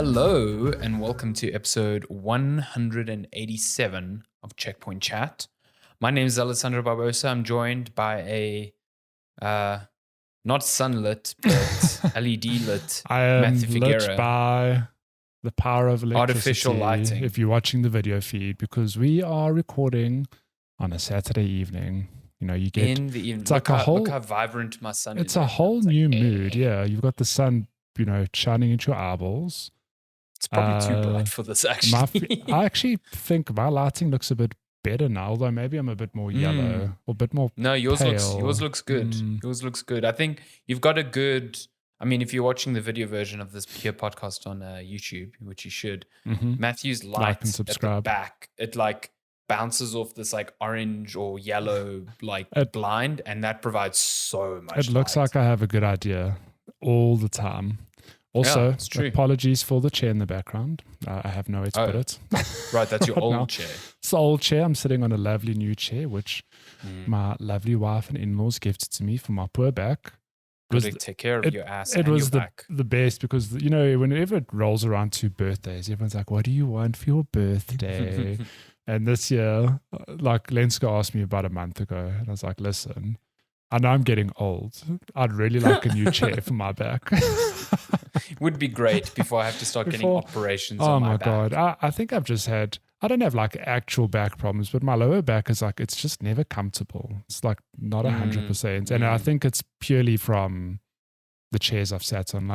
Hello and welcome to episode 187 of Checkpoint Chat. My name is Alessandro Barbosa. I'm joined by a not sunlit but LED lit I am Matthew lit Figuera. by the power of electricity. Artificial lighting. If you're watching the video feed, because we are recording on a Saturday evening. You know, you get in the evening. It's like look how vibrant my sun is. It's a whole new mood. Yeah, you've got the sun, shining into your eyeballs. It's probably too bright for this, actually. I actually think my lighting looks a bit better now, although maybe I'm a bit more yellow or a bit more No, yours pale. looks good. Yours looks good. I think you've got a good... I mean, if you're watching the video version of this here podcast on YouTube, which you should, Matthew's light and subscribe. At the back, it bounces off this orange or yellow blind, and that provides so much It looks light. like I have a good idea all the time. Also, apologies for the chair in the background. I have nowhere to put it. Right, that's your old chair. It's the old chair. I'm sitting on a lovely new chair, which my lovely wife and in-laws gifted to me for my poor back. Take care of your ass and your back. It was the best because, whenever it rolls around to birthdays, everyone's like, what do you want for your birthday? And this year, Lenska asked me about a month ago, and I was like, listen, I know I'm getting old. I'd really like a new chair for my back. Would be great before I have to start getting operations on my back. Oh my God. I think I don't have actual back problems, but my lower back is it's just never comfortable. It's not 100%. And I think it's purely from the chairs I've sat on.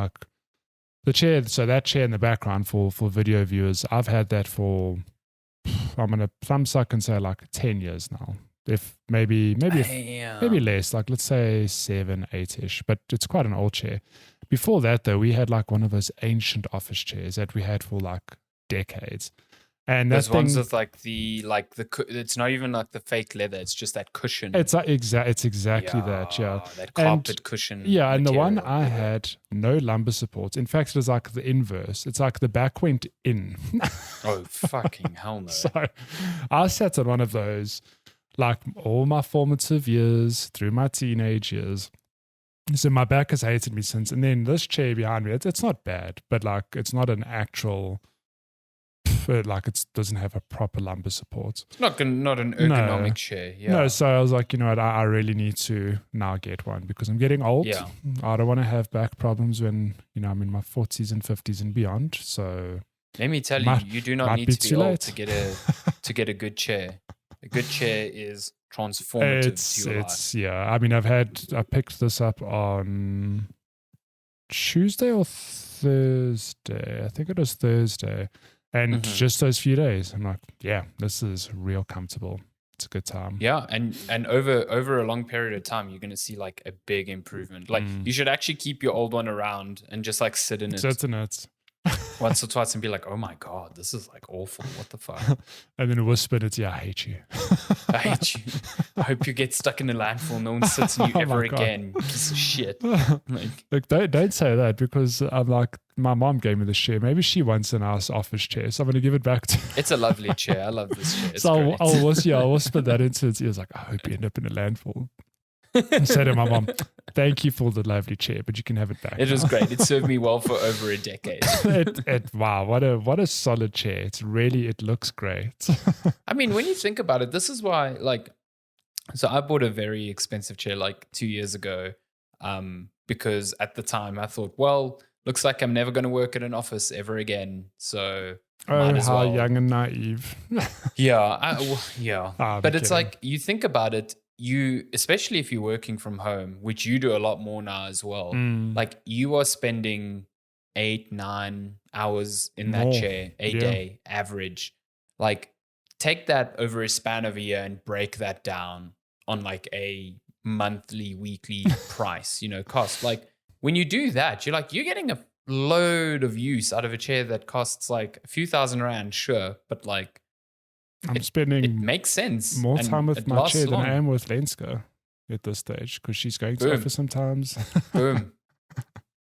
The chair, so that chair in the background for video viewers, I've had that for, I'm going to thumb suck and say 10 years now. If maybe less, let's say 7, 8-ish, but it's quite an old chair. Before that, though, we had one of those ancient office chairs that we had for decades. And those ones with it's not even the fake leather, it's just that cushion. It's exactly that, yeah. That carpet cushion. Yeah, and the one I had, no lumbar supports. In fact, it was the inverse. It's the back went in. Oh, fucking hell no. So I sat on one of those all my formative years, through my teenage years. So my back has hated me since. And then this chair behind me, it's not bad, but it's not an actual, it doesn't have a proper lumbar support. Not an ergonomic chair, yeah. No, so I was like, I really need to now get one because I'm getting old. Yeah. I don't want to have back problems when, I'm in my 40s and 50s and beyond. So let me tell you, you do not need to be old to get a good chair. A good chair is transformative to your life. Yeah. I mean, I picked this up on Tuesday or Thursday. I think it was Thursday. And just those few days, I'm like, yeah, this is real comfortable. It's a good time. Yeah, and over a long period of time, you're going to see a big improvement. You should actually keep your old one around and just sit in it. Sit in it. Once or twice and be like, oh my God, this is awful. What the fuck? And then whisper it, I hate you. I hate you. I hope you get stuck in a landfill. No one sits in you ever again. Piece of shit. Look, don't say that because I'm my mom gave me this chair. Maybe she wants a nice office chair, so I'm going to give it back to her. It's a lovely chair. I love this chair. It's so great. I'll whisper that into its ears I hope you end up in a landfill. I said to my mom, thank you for the lovely chair, but you can have it back. It was great. It served me well for over a decade. Wow, what a solid chair. It looks great. I mean, when you think about it, this is why, so I bought a very expensive chair 2 years ago because at the time I thought, well, looks like I'm never going to work at an office ever again. So how young and naive. Yeah. But it's kidding. you think about it, especially if you're working from home, which you do a lot more now as well, you are spending 8-9 hours in that chair a day average. Take that over a span of a year and break that down on a monthly, weekly price, cost. When you do that, you're getting a load of use out of a chair that costs a few $1,000, sure, but I'm spending it makes sense. More time with my chair than I am with Lenska at this stage because she's going to office sometimes. Boom.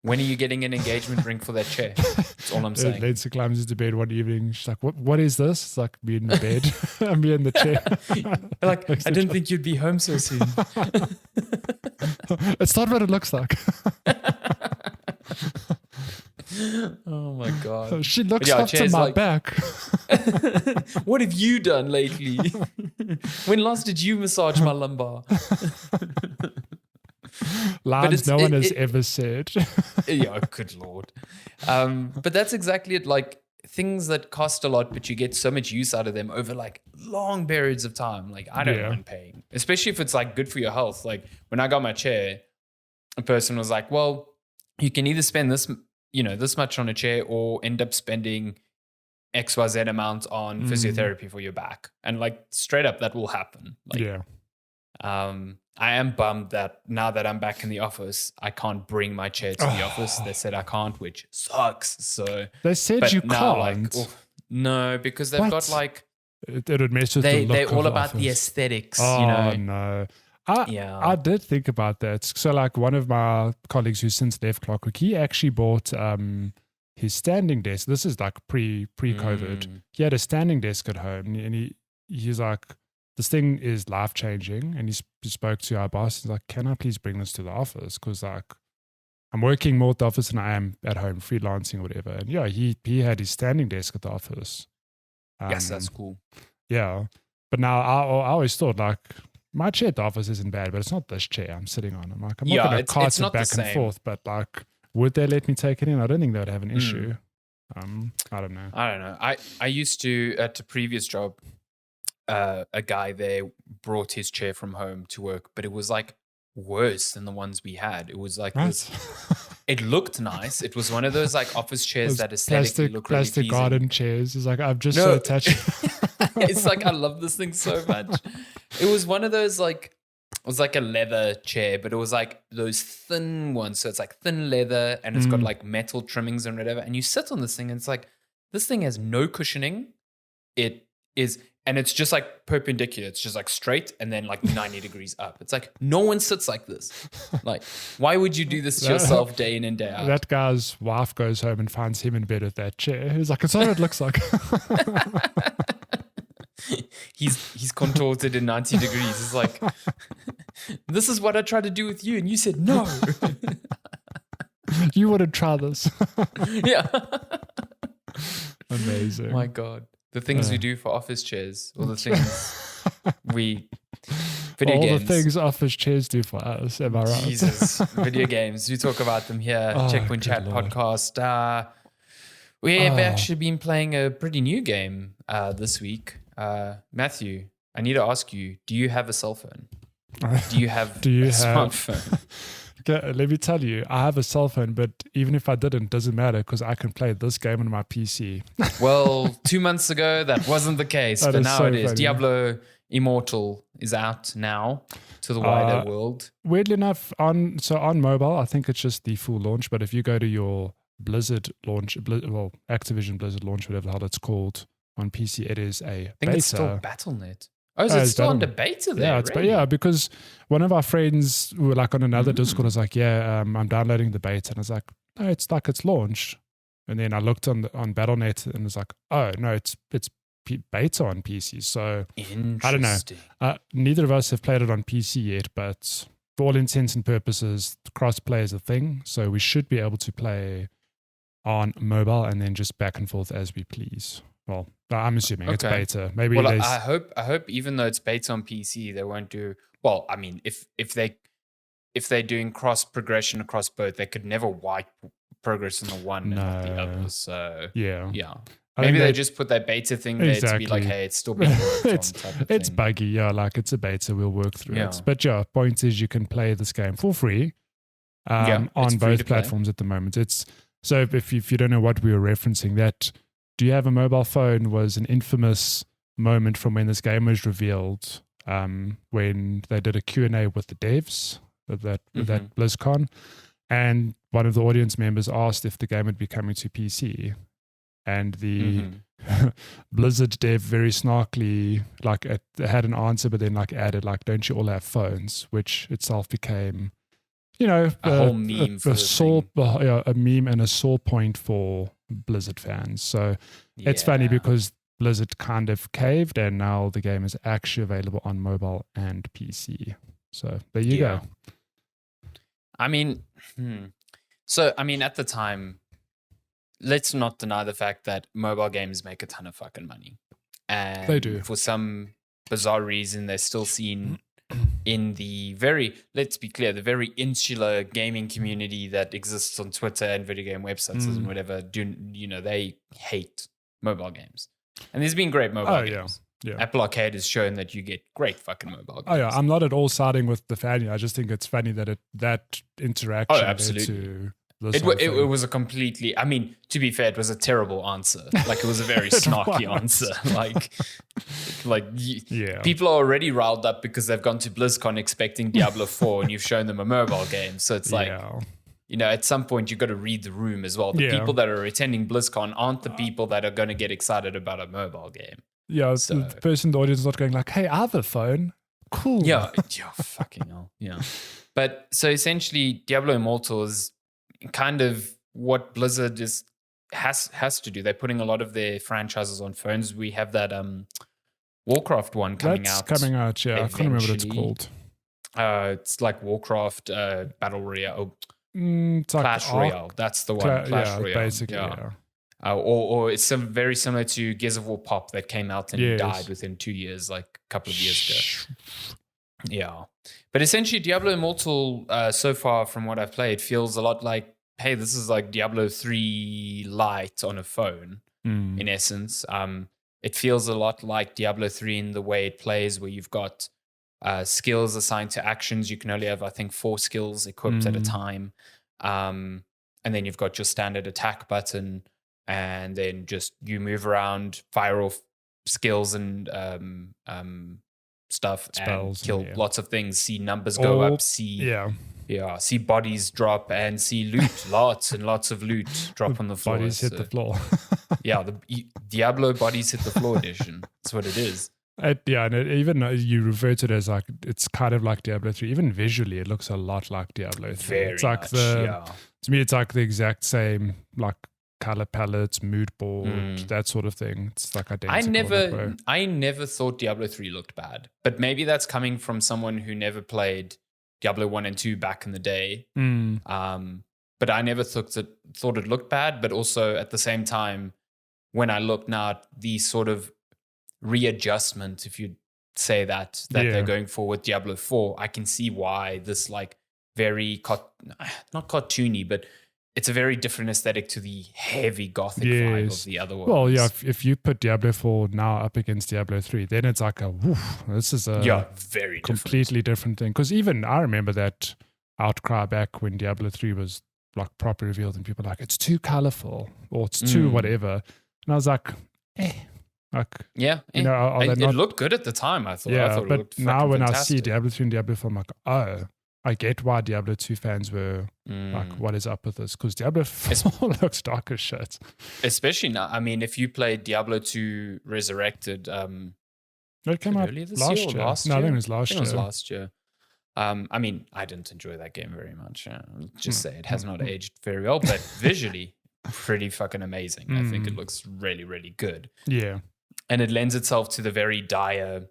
When are you getting an engagement ring for that chair? That's all I'm saying. Lenska climbs into bed one evening. She's like, what is this? It's me in the bed. Me in the chair. I didn't think you'd be home so soon. It's not what it looks like. Oh my God. She looks up to my back. What have you done lately? When last did you massage my lumbar? Lines no one has ever said. Yeah, good Lord. But that's exactly it. Like things that cost a lot, but you get so much use out of them over like long periods of time. Like I don't mind paying, especially if it's like good for your health. Like when I got my chair, a person was like, well, you can either spend this, this much on a chair or end up spending XYZ amount on physiotherapy for your back. And like straight up, that will happen. Like, I am bummed that now that I'm back in the office, I can't bring my chair to the office. They said I can't, which sucks. So they said you can't. Like, no, because they've got like it would mess with the look they're all of about office. the aesthetics. No. I did think about that. So like one of my colleagues who's since left Clockwork, he actually bought his standing desk. This is like pre-COVID. He had a standing desk at home, and he's like, this thing is life-changing. And he spoke to our boss. He's like, can I please bring this to the office? Because like I'm working more at the office than I am at home, freelancing or whatever. And yeah, he had his standing desk at the office. Yes, that's cool. Yeah. But now I always thought like, my chair at the office isn't bad, but it's not this chair I'm sitting on. I'm like, I'm not going to cart it back and forth, but like, would they let me take it in? I don't think they would have an issue. I don't know. I used to, at a previous job, a guy there brought his chair from home to work, but it was like worse than the ones we had. It was like this. It looked nice. It was one of those like office chairs that aesthetically look really pleasing. Plastic garden chairs. It's like, I've just so attached. It's like, I love this thing so much. It was one of those like, it was like a leather chair, but it was like those thin ones. So it's like thin leather and it's got like metal trimmings and whatever. And you sit on this thing and it's like, this thing has no cushioning. It is, and it's just like perpendicular. It's just like straight and then like 90 degrees up. It's like, no one sits like this. Like, why would you do this to yourself day in and day out? That guy's wife goes home and finds him in bed with that chair. He's like, it's what it looks like. He's contorted in 90 degrees. It's like, this is what I tried to do with you, and you said no. You wouldn't try this. Yeah. Amazing. My God. The things we do for office chairs, or the things video games. All the things office chairs do for us, am I right? Jesus. Video games. We talk about them here. Checkpoint Chat Lord. Podcast. We have actually been playing a pretty new game this week. Matthew, I need to ask you, do you have a cell phone? Do you have a smartphone? Okay, let me tell you, I have a cell phone, but even if I didn't, doesn't matter because I can play this game on my PC. Well, 2 months ago, that wasn't the case, but now it is. Funny. Diablo Immortal is out now to the wider world. Weirdly enough, on mobile, I think it's just the full launch, but if you go to your Blizzard launch, Activision Blizzard launch, whatever the hell it's called, on PC, it is a beta. I think it's still Battle.net. Oh, is it still under beta there? Yeah, really? Because one of our friends who were like on another Discord was like, I'm downloading the beta. And I was like, no, it's like it's launched. And then I looked on Battle.net and was like, oh, no, it's beta on PC. So I don't know. Neither of us have played it on PC yet, but for all intents and purposes, cross-play is a thing. So we should be able to play on mobile and then just back and forth as we please. Well, I'm assuming it's beta. Maybe I hope even though it's beta on PC, they won't do well. I mean, if they're doing cross progression across both, they could never wipe progress on the one and not the other. So yeah. Maybe they just put that beta thing there to be like, hey, it's still being worked on. It's buggy, like it's a beta. We'll work through it. But point is, you can play this game for free on both platforms at the moment. So if you don't know what we were referencing, that. Do you have a mobile phone was an infamous moment from when this game was revealed, when they did a Q&A with the devs of that BlizzCon, and one of the audience members asked if the game would be coming to PC, and the Blizzard dev very snarkily had an answer, but then added don't you all have phones, which itself became a whole meme a meme and a sore point for Blizzard fans. So it's funny because Blizzard kind of caved and now the game is actually available on mobile and PC. So there you go. I mean, at the time, let's not deny the fact that mobile games make a ton of fucking money. And They do. For some bizarre reason, they're still seen in the very, let's be clear, the very insular gaming community that exists on Twitter and video game websites and whatever, they hate mobile games. And there's been great mobile games. Yeah. Apple Arcade has shown that you get great fucking mobile games. Oh yeah, I'm not at all siding with the fan. I just think it's funny that that interaction absolutely. to it was a completely, I mean, to be fair, it was a terrible answer. Like, it was a very snarky answer. People are already riled up because they've gone to BlizzCon expecting Diablo 4 and you've shown them a mobile game. So it's like, at some point you've got to read the room as well. The people that are attending BlizzCon aren't the people that are going to get excited about a mobile game. Yeah, so the person in the audience is not going like, hey, I have a phone. Cool. Yeah, fucking hell. Yeah. But so essentially, Diablo Immortal is kind of what Blizzard has to do. They're putting a lot of their franchises on phones. We have that Warcraft one coming out. That's coming out, yeah. I can't remember what it's called. It's like Warcraft Battle Royale. It's like Clash Royale. That's the one. Clash Royale. Basically, yeah. Or it's very similar to Gears of War Pop that came out and died within 2 years, like a couple of years ago. Yeah. But essentially, Diablo Immortal, so far from what I've played, feels a lot like, hey, this is like Diablo 3 Lite on a phone, in essence. It feels a lot like Diablo 3 in the way it plays, where you've got skills assigned to actions. You can only have, I think, 4 skills equipped at a time. And then you've got your standard attack button, and then just you move around, fire off skills and stuff, spells, and kill lots of things, see numbers go up, see bodies drop, and see loot, lots and lots of loot drop on the floor. Bodies hit the floor. The Diablo bodies hit the floor edition. That's what it is. And even you refer to it as like, it's kind of like Diablo 3. Even visually, it looks a lot like Diablo 3. Very it's like much, to me, it's like the exact same, like, color palettes, mood board, that sort of thing. It's like identical. I never thought Diablo 3 looked bad, but maybe that's coming from someone who never played Diablo 1 and 2 back in the day. But I never thought it looked bad, but also at the same time, when I look now at the sort of readjustment, if you say that they're going for with Diablo 4, I can see why this like very, not cartoony, but it's a very different aesthetic to the heavy gothic vibe of the other ones. Well, yeah, if you put Diablo 4 now up against Diablo 3, then it's like this is a very completely different thing. Because even I remember that outcry back when Diablo 3 was like properly revealed, and people were like, it's too colorful or it's too whatever. And I was like, it looked good at the time, I thought. Yeah, I thought but it looked now when fantastic. I see Diablo 3 and Diablo 4, I'm like, oh, I get why Diablo 2 fans were like, what is up with this? Because Diablo 4 looks dark as shit. Especially now, I mean, if you played Diablo 2 Resurrected, it came out last year. No, I think it was last year. It was last year. I mean, I didn't enjoy that game very much. I'll just say it has not aged very well, but visually, pretty fucking amazing. I think it looks really, really good. Yeah. And it lends itself to the very dire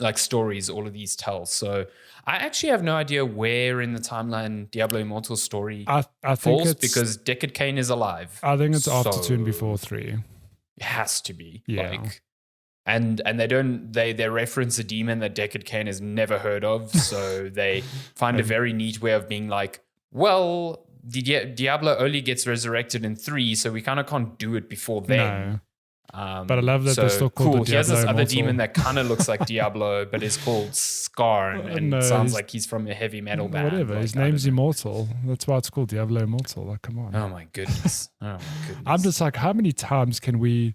like stories all of these tell. So I actually have no idea where in the timeline Diablo Immortal's story I think falls, because Deckard Cain is alive. I think it's after 2 and before 3. It has to be. Yeah. And they reference a demon that Deckard Cain has never heard of. So they find a very neat way of being like, well, Diablo only gets resurrected in 3, so we kind of can't do it before then. No. But I love that they're still called the Diablo He has this Immortal. other demon that kind of looks like Diablo, but is called Scar, and sounds like he's from a heavy metal band. Whatever, his name's Immortal. That's why it's called Diablo Immortal. Like, come on. Oh my goodness. I'm just like, how many times can we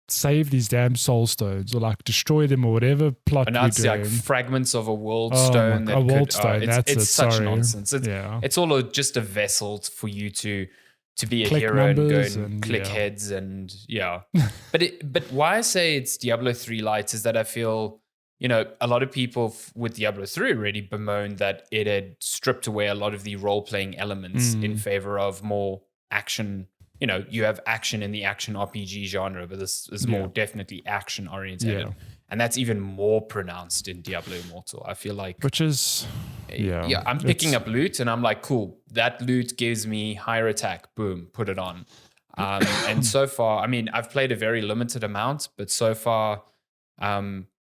save these damn soul stones, or like destroy them, or whatever plot we're doing? It's like fragments of a world stone. It's such nonsense. It's all just a vessel for you to be a click hero and go and click heads and but why I say it's Diablo 3 Lite is that I feel, a lot of people with Diablo 3 already bemoaned that it had stripped away a lot of the role-playing elements in favor of more action. You have action in the action RPG genre, but this is more definitely action oriented. Yeah. And that's even more pronounced in Diablo Immortal. I feel like, which is, I'm picking up loot and I'm like, cool, that loot gives me higher attack. Boom, put it on. And so far, I mean, I've played a very limited amount, but so far,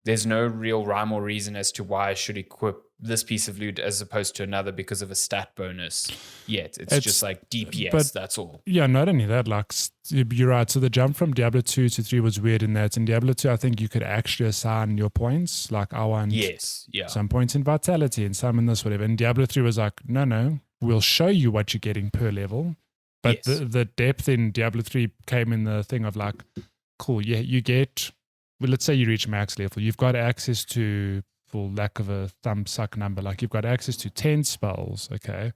there's no real rhyme or reason as to why I should equip this piece of loot as opposed to another because of a stat bonus yet. It's just like DPS, that's all. Yeah, not only that, like, you're right. So the jump from Diablo 2 to 3 was weird in that in Diablo 2, I think you could actually assign your points. Like, I want some points in Vitality and some in this, whatever. And Diablo 3 was like, no, we'll show you what you're getting per level. But the depth in Diablo 3 came in the thing of like, cool, yeah, you get... Well, let's say you reach max level. You've got access to, for lack of a thumbsuck number, like you've got access to 10 spells, okay?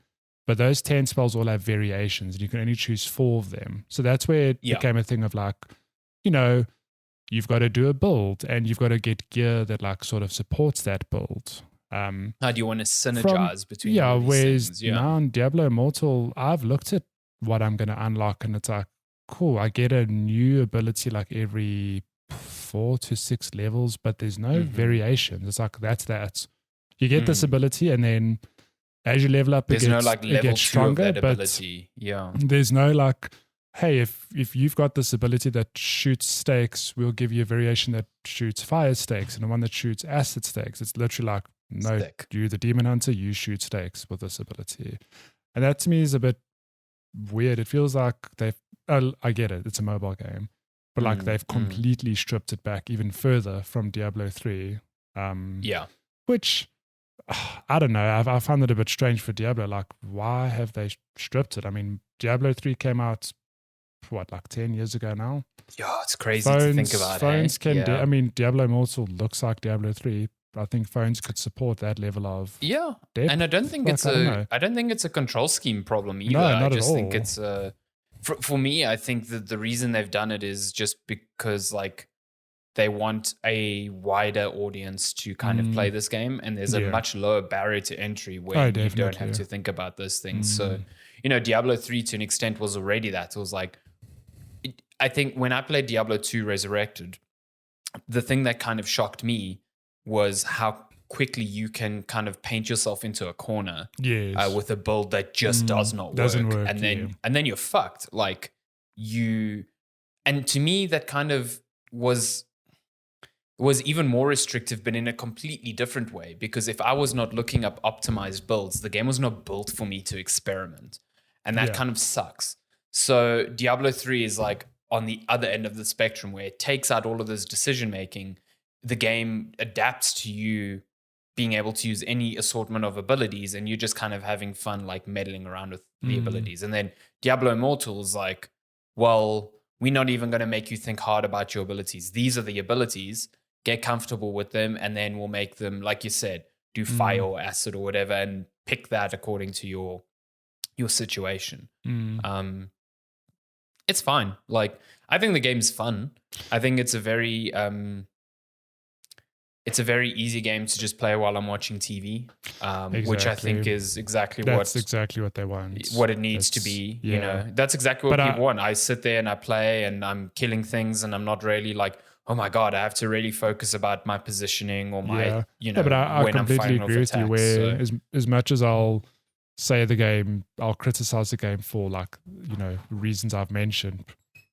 But those 10 spells all have variations, and you can only choose 4 of them. So that's where it became a thing of like, you know, you've got to do a build, and you've got to get gear that like sort of supports that build. How do you want to synergize between all these things? Now in Diablo Immortal, I've looked at what I'm going to unlock, and it's like, cool, I get a new ability like every 4 to 6 levels, but there's no variations. It's like that's you get this ability, and then as you level up, there's no like level 2 stronger, of that ability. There's no like, hey, if you've got this ability that shoots stakes, we'll give you a variation that shoots fire stakes and the one that shoots acid stakes. It's literally like, no, you're the demon hunter, you shoot stakes with this ability. And that to me is a bit weird. It feels like I get it, it's a mobile game, but like they've completely stripped it back even further from Diablo 3. Which, I don't know, I found it a bit strange for Diablo. Like, why have they stripped it? I mean, Diablo 3 came out, what, like 10 years ago now? Yeah, it's crazy to think about. Phones can I mean, Diablo Immortal looks like Diablo 3. I think phones could support that level of depth. And I don't think I don't think it's a control scheme problem either. No, not I just at all. think it's for me, I think that the reason they've done it is just because like they want a wider audience to kind of play this game, and there's a much lower barrier to entry where you don't have to think about those things. So, you know, Diablo 3 to an extent was already that. It was like, I think when I played Diablo 2 Resurrected, the thing that kind of shocked me was how quickly you can kind of paint yourself into a corner with a build that just does not work. And then you're fucked. Like and to me that kind of was even more restrictive, but in a completely different way, because if I was not looking up optimized builds, the game was not built for me to experiment. And that kind of sucks. So Diablo 3 is like on the other end of the spectrum, where it takes out all of this decision making. The game adapts to you being able to use any assortment of abilities, and you're just kind of having fun, like meddling around with the abilities. And then Diablo Immortal is like, well, we're not even going to make you think hard about your abilities. These are the abilities, get comfortable with them, and then we'll make them, like you said, do fire or acid or whatever, and pick that according to your situation. It's fine. Like, I think the game's fun. I think it's a very easy game to just play while I'm watching TV, which I think is exactly what they want. What it needs to be. You know, that's exactly what people want. I sit there and I play and I'm killing things, and I'm not really like, oh my God, I have to really focus about my positioning or my, but I completely agree with you, where as much as I'll say the game, I'll criticize the game for like, you know, reasons I've mentioned,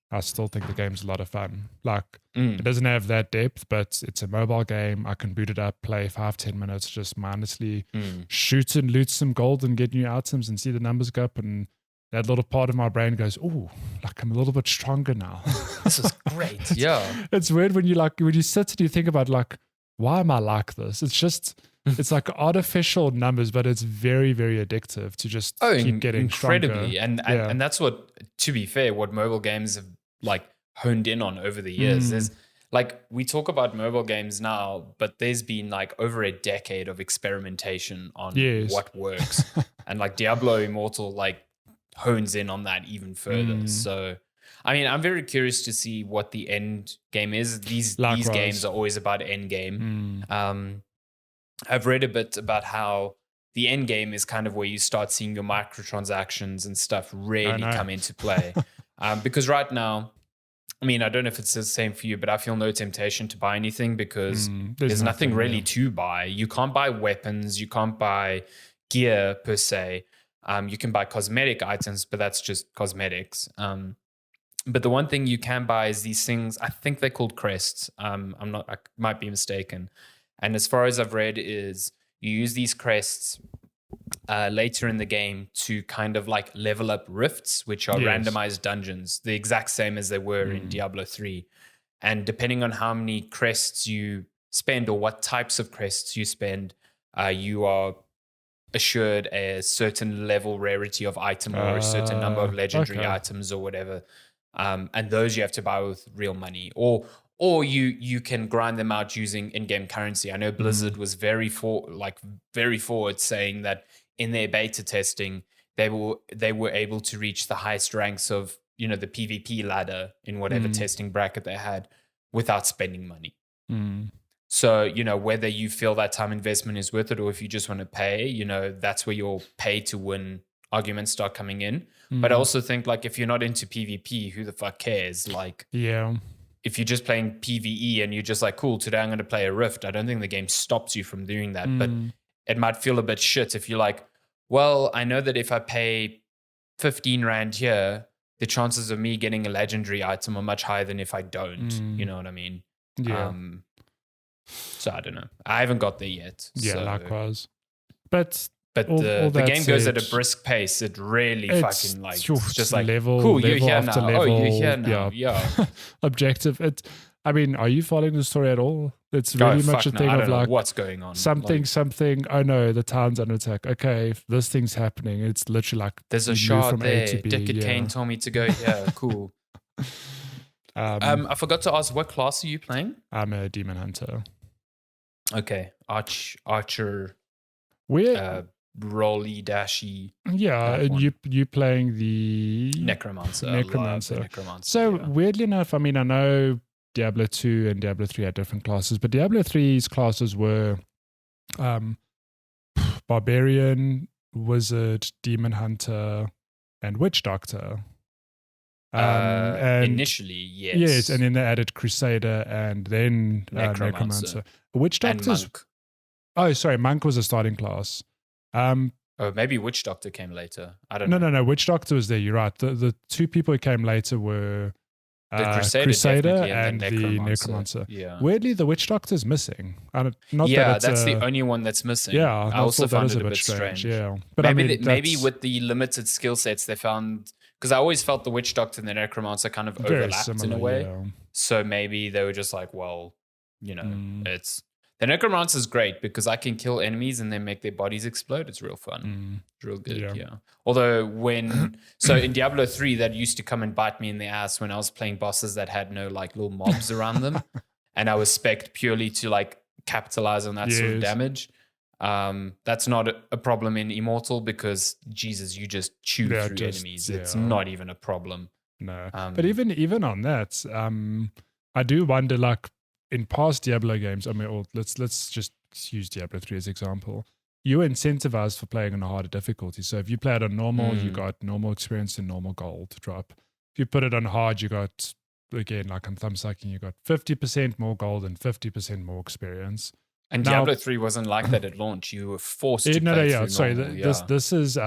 I still think the game's a lot of fun. Like, it doesn't have that depth, but it's a mobile game. I can boot it up, play 5-10 minutes, just mindlessly shoot and loot some gold and get new items and see the numbers go up. And that little part of my brain goes, oh, like I'm a little bit stronger now. This is great. Yeah. It's weird when you sit and you think about like, why am I like this? It's just... It's like artificial numbers, but it's very, very addictive to just keep getting incredibly. stronger. And that's what, to be fair, what mobile games have like honed in on over the years. There's like, we talk about mobile games now, but there's been like over a decade of experimentation on what works. And like Diablo Immortal like hones in on that even further. So, I mean, I'm very curious to see what the end game is. These games are always about end game. I've read a bit about how the end game is kind of where you start seeing your microtransactions and stuff really come into play. Because right now, I mean, I don't know if it's the same for you, but I feel no temptation to buy anything because there's nothing really to buy. You can't buy weapons. You can't buy gear per se. You can buy cosmetic items, but that's just cosmetics. But the one thing you can buy is these things. I think they're called crests. I might be mistaken. And as far as I've read, is you use these crests later in the game to kind of like level up rifts, which are randomized dungeons, the exact same as they were in Diablo 3. And depending on how many crests you spend or what types of crests you spend, you are assured a certain level rarity of item or a certain number of legendary items or whatever. And those you have to buy with real money, or you can grind them out using in-game currency. I know Blizzard was very forward saying that in their beta testing, they were able to reach the highest ranks of the PvP ladder in whatever testing bracket they had without spending money. So, whether you feel that time investment is worth it or if you just want to pay, that's where your pay to win arguments start coming in. But I also think, like, if you're not into PvP, who the fuck cares? Like, if you're just playing PvE and you're just like, cool, today I'm going to play a Rift, I don't think the game stops you from doing that. But it might feel a bit shit if you're like, well, I know that if I pay 15 Rand here, the chances of me getting a legendary item are much higher than if I don't. You know what I mean? Yeah. So I don't know. I haven't got there yet. Yeah, likewise. But the game goes at a brisk pace. It really fucking like it's just like level, cool. You're here after now. level. Oh, you're here now. Yeah. Objective. Are you following the story at all? It's really much a thing of like what's going on. Something. Oh no, the town's under attack. Okay, if this thing's happening, it's literally like there's a shard there. Deckard Cain told me to go here. Cool. I forgot to ask, what class are you playing? I'm a demon hunter. Okay, archer. Where rolly dashy. Yeah, and you playing the necromancer. So weirdly enough, I mean, I know Diablo 2 and Diablo 3 had different classes, but Diablo 3's classes were barbarian, wizard, demon hunter, and witch doctor. And initially, yes. Yes, and then they added crusader and then necromancer. Witch doctors. And monk. Oh, sorry, monk was a starting class. Maybe witch doctor came later. I don't know. No. Witch doctor was there. You're right. The two people who came later were the crusader and the necromancer. Yeah. Weirdly, the witch doctor is missing. That's the only one that's missing. Yeah, I also found it a bit strange. Yeah, but maybe with the limited skill sets they found, because I always felt the witch doctor and the necromancer kind of overlapped in a way. Yeah. So maybe they were just like, well, it's. The necromancer is great because I can kill enemies and then make their bodies explode. It's real fun. It's real good, yeah. Although so in Diablo 3, that used to come and bite me in the ass when I was playing bosses that had no like little mobs around them. And I was spec'd purely to like capitalize on that sort of damage. That's not a problem in Immortal because, Jesus, you just chew through enemies. Yeah. It's not even a problem. No. But even on that, I do wonder, like, in past Diablo games, I mean, let's just use Diablo 3 as an example. You were incentivized for playing on a harder difficulty. So if you played on normal, you got normal experience and normal gold drop. If you put it on hard, you got, again, like on thumbsucking, you got 50% more gold and 50% more experience. And Diablo 3 wasn't like that at launch. You were forced to play through normal. This is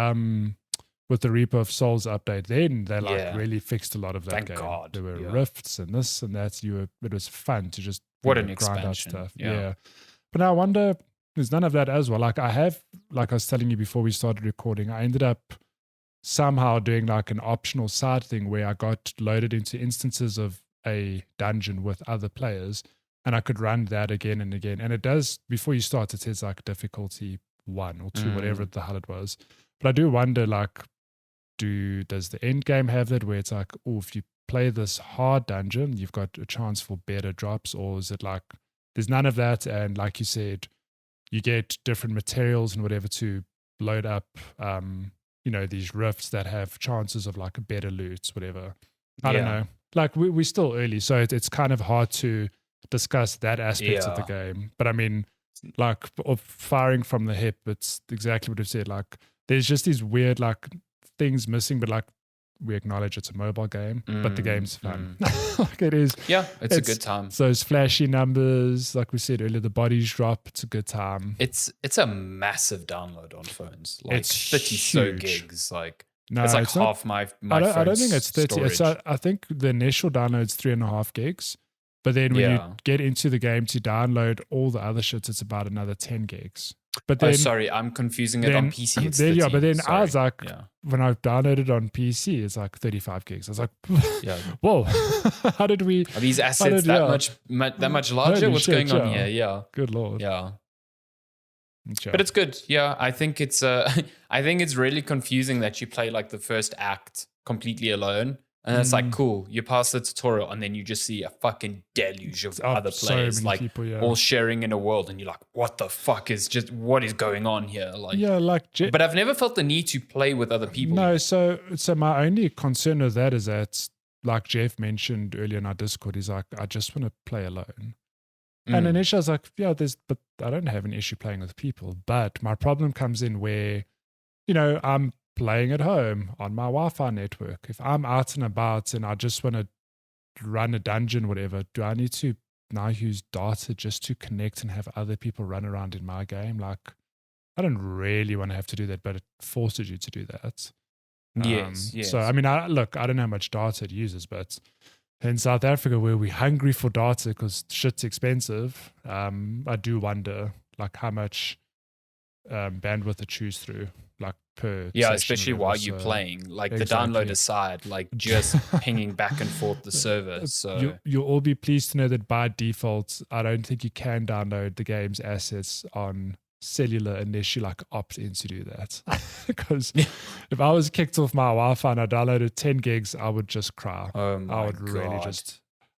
with the Reaper of Souls update. Then they really fixed a lot of that. Thank game. God. There were rifts and this and that. It was fun to just grind expansion. Out stuff. Yeah. But now I wonder, there's none of that as well. Like I was telling you before we started recording, I ended up somehow doing like an optional side thing where I got loaded into instances of a dungeon with other players. And I could run that again and again. And it does, before you start, it says like difficulty 1 or 2, whatever the hell it was. But I do wonder, like, does the end game have that where it's like, oh, if you play this hard dungeon, you've got a chance for better drops? Or is it like, there's none of that? And like you said, you get different materials and whatever to load up, these rifts that have chances of like a better loot, whatever. I don't know. Like, we're still early, so it's kind of hard to discuss that aspect of the game. But I mean, like, of firing from the hip, it's exactly what I've said. Like, there's just these weird like things missing, but like, we acknowledge it's a mobile game, but the game's fun. Like, it is. Yeah, it's a good time. So those flashy numbers, like we said earlier, the bodies drop. It's a good time. It's a massive download on phones. Like, it's 30 so gigs. Like, No, it's like half my I don't phone's think it's 30. storage. I think the initial download's 3.5 gigs. But then when you get into the game to download all the other shits, it's about another 10 gigs. But then, sorry, I'm confusing it on PC. It's then, 13. but then sorry. I was like, when I downloaded on PC, it's like 35 gigs. I was like, whoa, how did we? Are these assets that much larger? Holy What's shit, going on here? Yeah. Good Lord. Yeah. But it's good. Yeah, I think it's I think it's really confusing that you play like the first act completely alone. And it's like, cool, you pass the tutorial and then you just see a fucking deluge of other players like people, all sharing in a world. And you're like, what the fuck what is going on here? Like, but I've never felt the need to play with other people. No, so my only concern with that is that, like Jeff mentioned earlier in our Discord, he's like, I just want to play alone. And initially I was like, but I don't have an issue playing with people. But my problem comes in where, I'm playing at home on my Wi-Fi network. If I'm out and about and I just want to run a dungeon, whatever, do I need to now use data just to connect and have other people run around in my game? Like, I don't really want to have to do that, but it forces you to do that. Yes. So, I mean, I don't know how much data it uses, but in South Africa, where we're hungry for data because shit's expensive, I do wonder, like, how much bandwidth to choose through, like, per session, especially while you're playing, like the download aside, like just pinging back and forth the server. So you'll all be pleased to know that by default, I don't think you can download the game's assets on cellular unless you like opt in to do that. Because if I was kicked off my Wi-Fi and I downloaded 10 gigs, I would just cry. Oh my I would God. really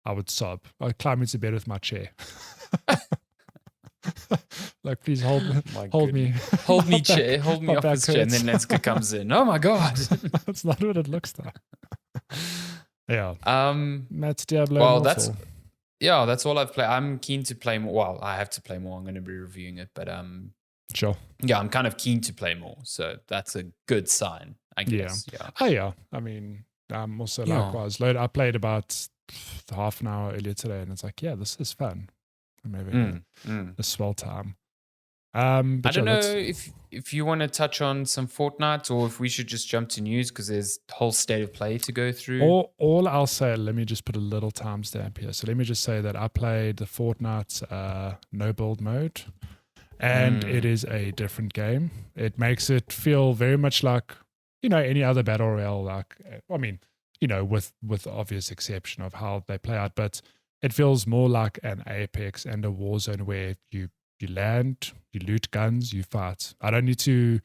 I would sob. I'd climb into bed with my chair. Like, please hold me, hold me chair, hold me off this chair, and then Nenska comes in. Oh my God. That's not what it looks like. Yeah. That's Diablo Immortal. That's all I've played. I'm keen to play more. Well, I have to play more. I'm going to be reviewing it, but sure. Yeah, I'm kind of keen to play more, so that's a good sign, I guess. Yeah. I mean, I'm also likewise. I played about half an hour earlier today, and it's like, this is fun. Maybe a swell time. I don't know if you want to touch on some Fortnite or if we should just jump to news because there's a whole state of play to go through. All I'll say, let me just put a little timestamp here. So let me just say that I played the Fortnite no build mode, and it is a different game. It makes it feel very much like any other battle royale. Like, I mean, with obvious exception of how they play out, but it feels more like an Apex and a Warzone where you land, you loot guns, you fight. I don't need to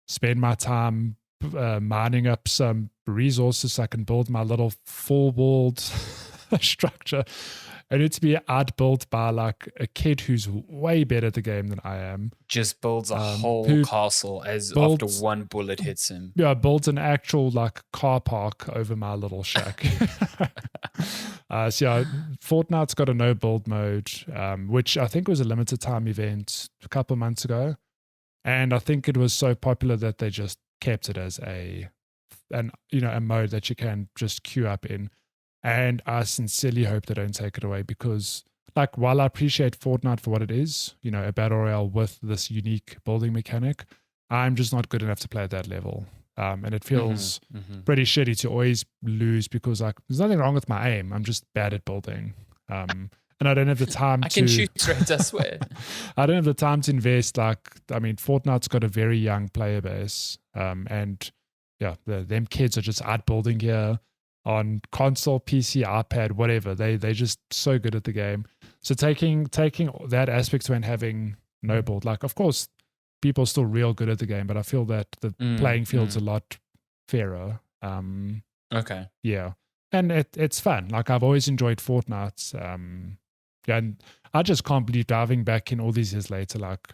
spend my time mining up some resources so I can build my little full-walled structure. I need to be outbuilt by like a kid who's way better at the game than I am. Just builds a whole castle after one bullet hits him. Yeah, builds an actual like car park over my little shack. Fortnite's got a no build mode, which I think was a limited time event a couple of months ago. And I think it was so popular that they just kept it as a mode that you can just queue up in. And I sincerely hope they don't take it away because, like, while I appreciate Fortnite for what it is, a battle royale with this unique building mechanic, I'm just not good enough to play at that level. And it feels pretty shitty to always lose because, like, there's nothing wrong with my aim. I'm just bad at building. And I don't have the time I can shoot straight, I swear. I don't have the time to invest. Like, I mean, Fortnite's got a very young player base. And them kids are just out building here. On console, PC, iPad, whatever, they're just so good at the game. So taking that aspect and having no build, like, of course, people are still real good at the game, but I feel that the playing field's a lot fairer. Okay. Yeah, and it's fun. Like, I've always enjoyed Fortnite. And I just can't believe diving back in all these years later, like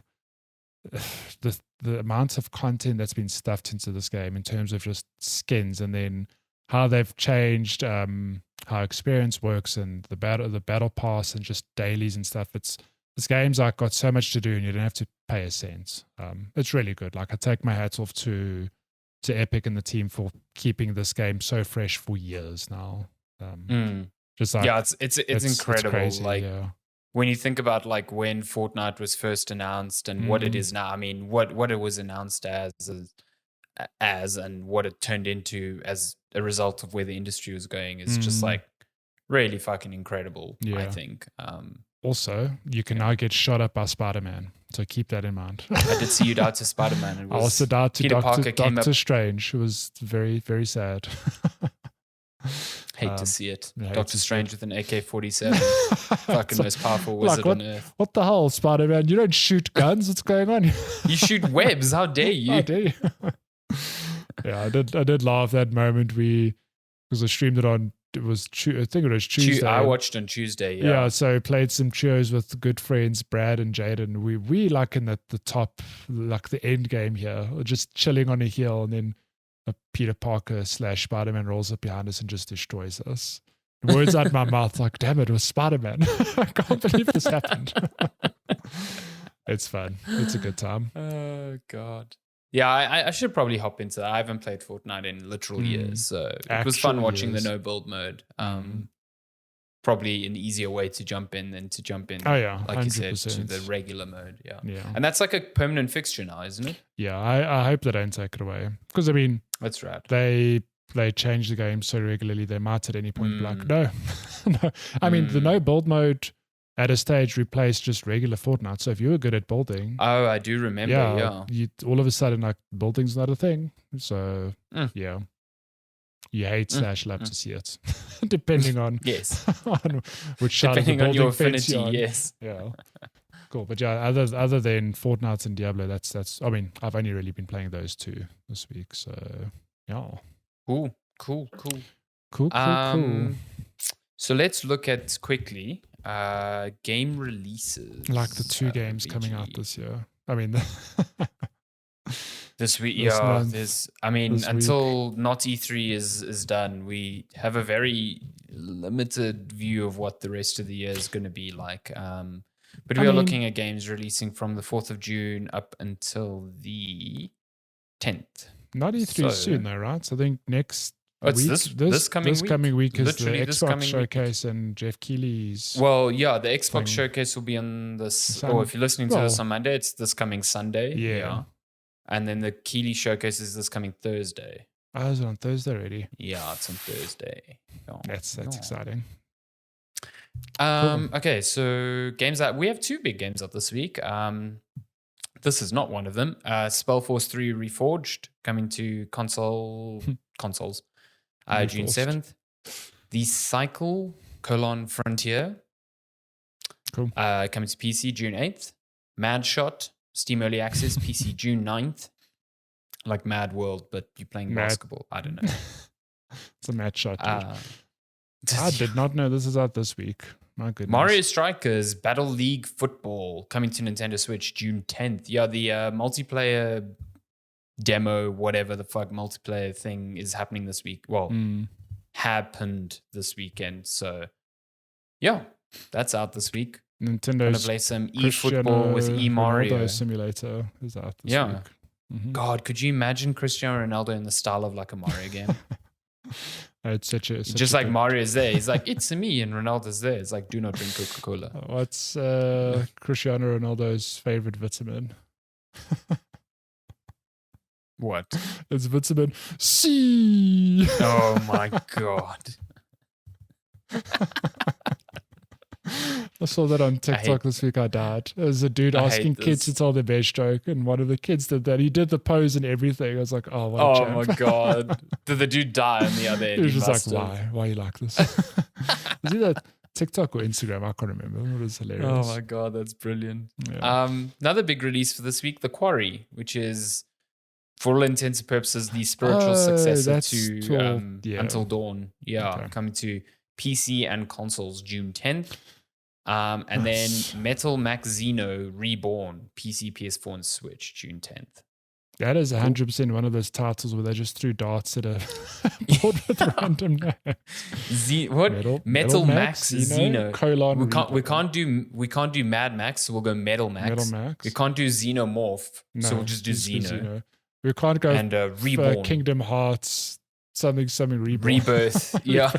the amount of content that's been stuffed into this game in terms of just skins and then how they've changed how experience works and the battle pass and just dailies and stuff. This game's like got so much to do and you don't have to pay a cent. It's really good. Like, I take my hats off to Epic and the team for keeping this game so fresh for years now. Just like, it's incredible. Crazy, like when you think about like when Fortnite was first announced and what it is now. I mean, what it was announced as as and what it turned into as a result of where the industry was going is just like really fucking incredible, I think. Also, you can now get shot up by Spider-Man, so keep that in mind. I did see you die to Spider-Man. I also died to Peter Parker came Doctor up. Strange. It was very, very sad. Hate to see it. Doctor Strange with an AK-47. Fucking most powerful wizard on earth. What the hell, Spider-Man? You don't shoot guns. What's going on? You shoot webs. How dare you? How dare you? Yeah, I did laugh that moment. Because I streamed it on, I think it was Tuesday. I watched on Tuesday, yeah. So played some trios with good friends, Brad and Jaden. We like in the top, like the end game here, just chilling on a hill, and then a Peter Parker / Spider-Man rolls up behind us and just destroys us. Words out my mouth like, damn it was Spider-Man. I can't believe this happened. It's fun. It's a good time. Oh, God. Yeah, I should probably hop into that. I haven't played Fortnite in literal years, so it was fun watching the no build mode. Probably an easier way to jump in than to jump in, like 100%. You said, to the regular mode. Yeah. And that's like a permanent fixture now, isn't it? Yeah, I hope they don't take it away. Because, I mean, that's right. They change the game so regularly, they might at any point be like, no. No. I mean, the no build mode at a stage replaced just regular Fortnite. So if you were good at building. Oh, I do remember, you all of a sudden, like, building's not a thing. So, yeah. You hate / love to see it. Depending on. Yes. on which side Depending of the on your affinity, yes. Yeah. Cool. But yeah, other than Fortnite and Diablo, that's I mean, I've only really been playing those two this week. So, yeah. Cool. Cool. So let's look at quickly game releases. Like the 2 games coming out this year. I mean, this week, until not E3 is done, we have a very limited view of what the rest of the year is going to be like. But we are looking at games releasing from the 4th of June up until the 10th. Not E3 soon though, right? So I think next week, this coming week is literally the Xbox showcase and Jeff Keighley's. Well, yeah, the Xbox showcase will be on this. Or if you're listening to this on Monday, it's this coming Sunday. Yeah. And then the Keighley showcase is this coming Thursday. Oh, is it on Thursday already? Yeah, it's on Thursday. Oh, that's exciting. Cool. Okay, so games out. We have 2 big games out this week. This is not one of them. Spellforce 3 Reforged coming to consoles June 7th. The Cycle: Frontier coming to PC June 8th. Mad Shot Steam Early Access PC June 9th. Like Mad World, but you're playing basketball. I don't know. It's a Mad Shot. I did not know this is out this week. My goodness. Mario Strikers Battle League Football coming to Nintendo Switch June 10th. Yeah, the multiplayer demo, whatever the fuck multiplayer thing is happening this week. Well, happened this weekend. So, yeah, that's out this week. Nintendo's gonna play some eFootball with eMario. Ronaldo Simulator is out this week. Mm-hmm. God, could you imagine Cristiano Ronaldo in the style of like a Mario game? It's such just like Mario's there. He's like, it's me, and Ronaldo's there. It's like, do not drink Coca-Cola. What's Cristiano Ronaldo's favorite vitamin? What? It's vitamin C. Oh my God. I saw that on TikTok this week. I died. There's a dude asking kids to tell their best joke, and one of the kids did that. He did the pose and everything. I was like, oh, what a champ. My God. Did the dude die on the other end? He was just like, why? Why you like this? Was it that TikTok or Instagram? I can't remember. It was hilarious. Oh my God, that's brilliant. Yeah. Another big release for this week, The Quarry, which is, for all intents and purposes, the spiritual successor to Until Dawn. Yeah, okay. Coming to PC and consoles June 10th. And then Metal Max Xeno Reborn, PC, PS4, and Switch, June 10th. That is 100% one of those titles where they just threw darts at a board with random names. Metal Max Xeno. We can't do Mad Max, so we'll go Metal Max. We can't do Xenomorph, so we'll just do Xeno. We can't go and Reborn. Kingdom Hearts, something Reborn. Rebirth. Yeah.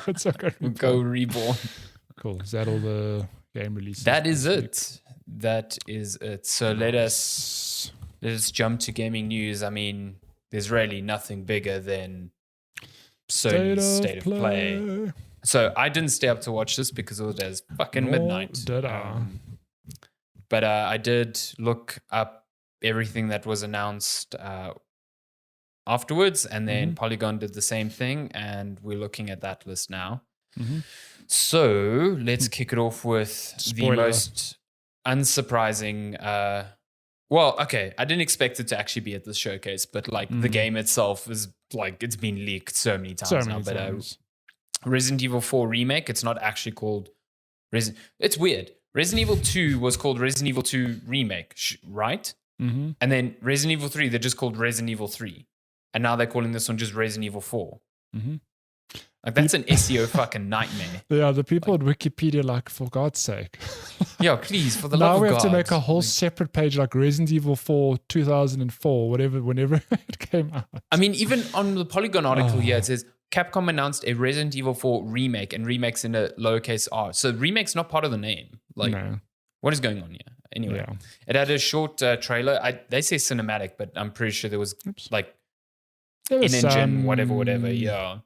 We'll go Reborn. Cool. Is that all the game releases? That is it. So let us jump to gaming news. I mean, there's really nothing bigger than Sony's State of Play. So I didn't stay up to watch this because it was as fucking midnight. Did I? But I did look up everything that was announced afterwards, and then Polygon did the same thing, and we're looking at that list now. So let's kick it off with the most unsurprising. Well, okay, I didn't expect it to actually be at this showcase, but like the game itself is like it's been leaked so many times now. But Resident Evil 4 Remake, it's not actually called It's weird. Resident Evil 2 was called Resident Evil 2 Remake, right? And then Resident Evil 3, they're just called Resident Evil 3. And now they're calling this one just Resident Evil 4. Like, that's an SEO fucking nightmare. Yeah, the people at Wikipedia, like, for God's sake. Yeah, please, for the love of God. Now we have to make a whole separate page, like Resident Evil 4 2004, whenever it came out. I mean, even on the Polygon article here, it says, Capcom announced a Resident Evil 4 remake, and remakes in a lowercase r. So remake's not part of the name. Like, what is going on here? Anyway, it had a short trailer. They say cinematic, but I'm pretty sure there was like in-engine, whatever. Yeah.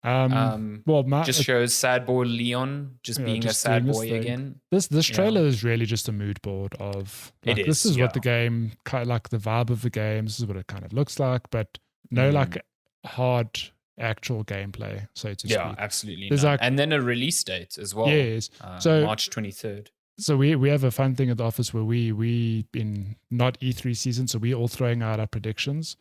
Just shows sad boy Leon just being a sad boy again. This trailer is really just a mood board of like, this is what the game, like the vibe of the game, this is what it kind of looks like, but no like hard actual gameplay, so to speak. Yeah, absolutely. Like, and then a release date as well. Yes. So March 23rd. So we have a fun thing at the office where we in not E3 season, so we're all throwing out our predictions.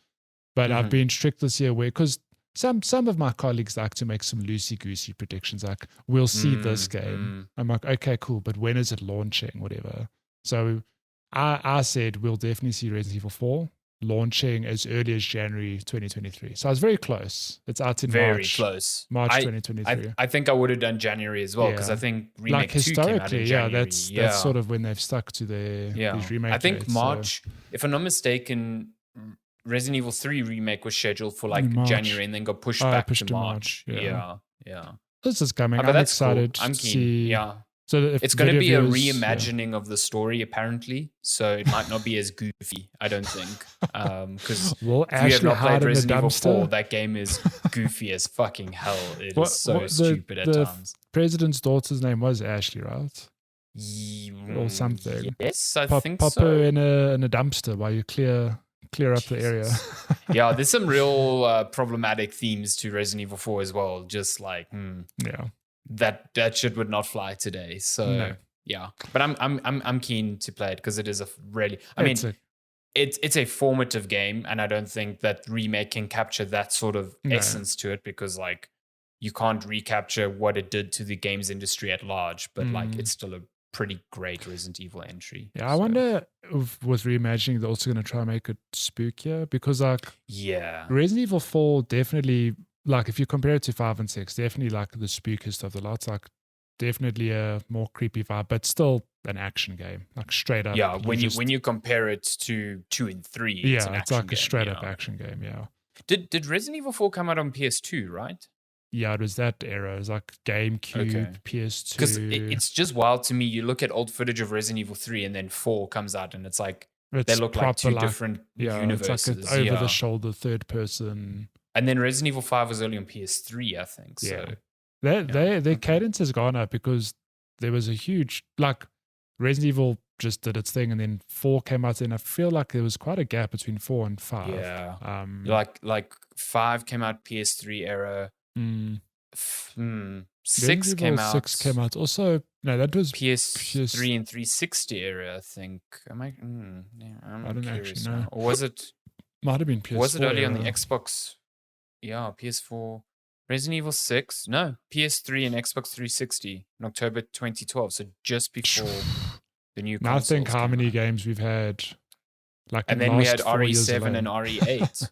But I've been strict this year because some of my colleagues like to make some loosey-goosey predictions, like, we'll see this game. I'm like, okay, cool, but when is it launching, whatever. So I said we'll definitely see Resident Evil 4 launching as early as January 2023. So I was very close. It's out in March 2023. I think I would have done January as well, because I think Remake like 2 came out in January. That's sort of when they've stuck to these remake I think dates, March, if I'm not mistaken, Resident Evil 3 Remake was scheduled for like January and then got pushed back to March. Yeah. This is coming. I'm excited to see. Yeah. So it's going to be a reimagining of the story, apparently. So it might not be as goofy, I don't think. Because if you have not played Resident Evil 4, that game is goofy as fucking hell. It is so stupid at times. President's daughter's name was Ashley, right? Or something. Yes, I think pop so. Pop her in a dumpster while you clear up the area. Yeah, there's some real problematic themes to Resident Evil 4 as well. Just like, that shit would not fly today. So yeah, but I'm keen to play it because it is a really. It's a formative game, and I don't think that Remake can capture that sort of essence to it, because like you can't recapture what it did to the games industry at large. But like it's still a pretty great Resident Evil entry. Yeah, I wonder if with reimagining they're also going to try and make it spookier, because like Resident Evil 4 definitely, like if you compare it to 5 and 6, definitely like the spookiest of the lots, like definitely a more creepy vibe, but still an action game, like straight up. Yeah, when you compare it to 2 and 3, it's like a straight up action game. Yeah. Did Resident Evil 4 come out on PS2, right? Yeah, it was that era. It was like GameCube, PS2. Because it's just wild to me. You look at old footage of Resident Evil 3 and then 4 comes out, and it's like they look like two different universes. It's like over the shoulder third person. And then Resident Evil 5 was only on PS3, I think. So their cadence has gone up, because there was a huge, like, Resident Evil just did its thing, and then 4 came out, and I feel like there was quite a gap between 4 and 5. Yeah. Like 5 came out PS3 era. 6 came out. 6 came out. Also, no, that was PS3 and 360 era, I think. I don't curious actually know. Or was it? Might have been PS4. Was it early on the Xbox? Yeah, PS4. Resident Evil 6? No, PS3 and Xbox 360 in October 2012. So just before the new consoles. Now think how many games we've had. Like, and then we had RE7 and RE8,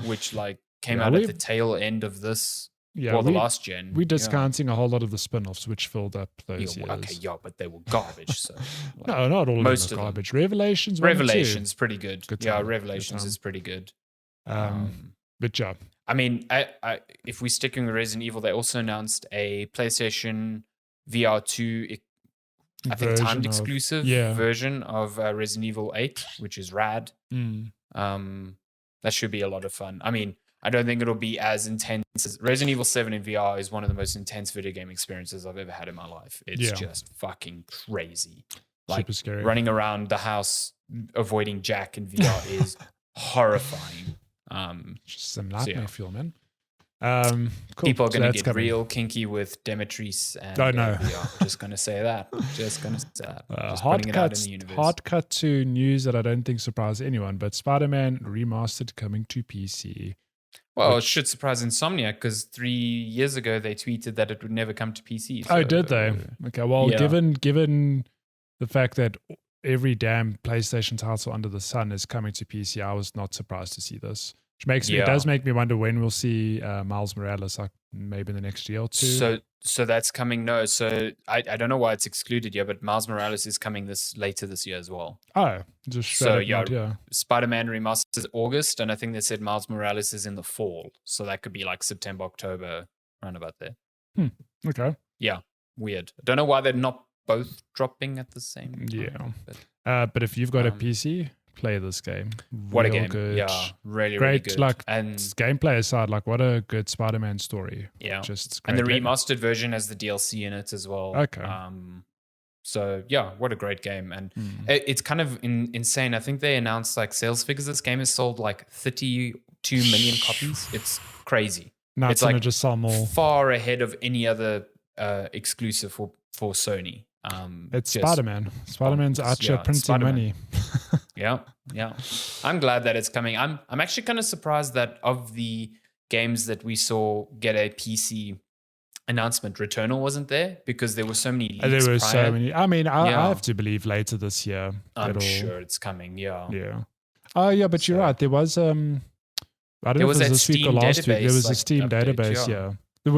which like came out at the tail end of this. Yeah, the last gen. We're discounting a whole lot of the spin-offs, which filled up those years. Okay, but they were garbage. So like, no, not all of them are garbage. Revelations pretty good. Revelations is pretty good. But yeah. I mean, if we're sticking with Resident Evil, they also announced a PlayStation VR2, I think, timed exclusive version of Resident Evil 8, which is rad. That should be a lot of fun. I mean, I don't think it'll be as intense as Resident Evil 7 in VR is one of the most intense video game experiences I've ever had in my life. It's just fucking crazy. Like super scary. Running around the house avoiding Jack in VR is horrifying. Just some nightmare fuel, man. Cool. People are going to get real kinky with Demetrius and VR. Just going to say that. Just putting it out in the universe. Hard cut to news that I don't think surprised anyone, but Spider-Man Remastered coming to PC. Well, it should surprise Insomniac because 3 years ago they tweeted that it would never come to PC. So, did they? Okay, well, given the fact that every damn PlayStation title under the sun is coming to PC, I was not surprised to see this. Which it does make me wonder when we'll see Miles Morales, like maybe in the next year or two. So that's coming. No, so I don't know why it's excluded yet, but Miles Morales is coming later this year as well. Oh, just Spider-Man Remastered is August, and I think they said Miles Morales is in the fall, so that could be like September, October, around about there. Okay. Yeah, weird. I don't know why they're not both dropping at the same time. Yeah, but if you've got a PC, play this game. What a game. Good. Yeah, really, great, really good. Like, and gameplay aside, like what a good Spider-Man story. Yeah. Just and the remastered version has the DLC in it as well. Okay. So yeah, what a great game. And it's kind of insane. I think they announced like sales figures. This game has sold like 32 million copies. It's crazy. It's like just sell more. Far ahead of any other exclusive for Sony. It's Spider-Man. Spider-Man's out here printing money. Yeah. I'm glad that it's coming. I'm actually kind of surprised that of the games that we saw get a PC announcement, Returnal wasn't there because there were so many leaks. There were so many. I mean, I have to believe later this year. I'm sure it's coming. Yeah. Oh yeah, but you're right. There was I don't know if it was this week or last week. There was a Steam database. Yeah.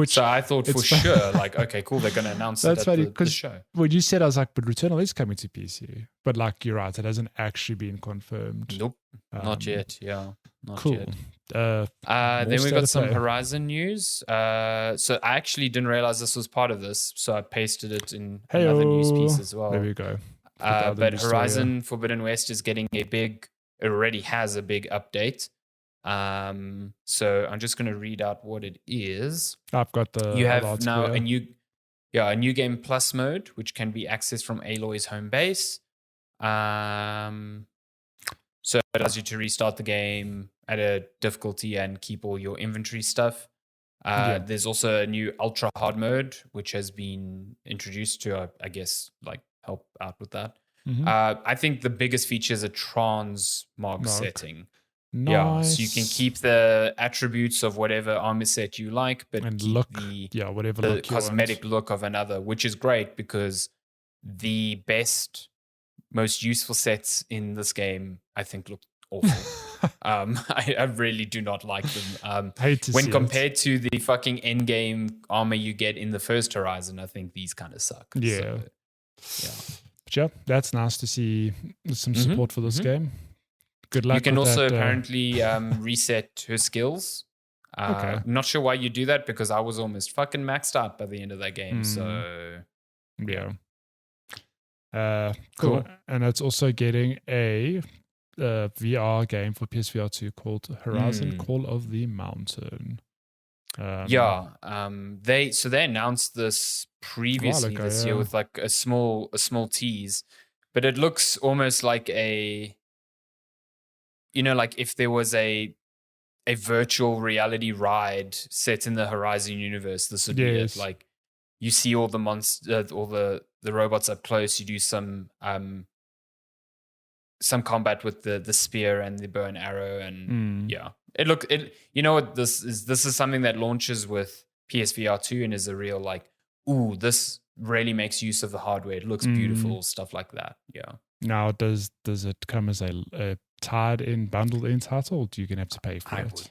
So I thought for sure, like, okay, cool, they're going to announce it at the show. When you said, I was like, but Returnal is coming to PC. But like, you're right, it hasn't actually been confirmed. Nope, not yet. Yeah, not cool. yet. Then we got some Horizon news. So I actually didn't realize this was part of this, so I pasted it in another news piece as well. There we go. But Horizon Forbidden West is getting it already has a big update. So I'm just going to read out what it is. I've got the. You have now a new game plus mode, which can be accessed from Aloy's home base. So it allows you to restart the game at a difficulty and keep all your inventory stuff. There's also a new ultra hard mode, which has been introduced to, I guess, like help out with that. I think the biggest feature is a transmog setting. Nice. Yeah, so you can keep the attributes of whatever armor set you like, but keep the cosmetic look of another, which is great because the best, most useful sets in this game, I think, look awful. I really do not like them. When compared to the fucking end game armor you get in the first Horizon, I think these kind of suck. Yeah. So, But yeah, that's nice to see some support for this game. Good luck. You can also apparently reset her skills. Okay. I'm not sure why you do that because I was almost fucking maxed out by the end of that game. So yeah. Cool. And it's also getting a VR game for PSVR 2 called Horizon Call of the Mountain. They announced this previously this year with like a small tease, but it looks almost like like if there was a virtual reality ride set in the Horizon universe, this would be it. Like you see all the monsters, all the robots up close. You do some combat with the spear and the bow and arrow, and this is something that launches with PSVR 2 and is a real like, ooh, this really makes use of the hardware. It looks beautiful, stuff like that. Yeah. Now, does it come as a tied in, bundled in title, or do you gonna have to pay for it?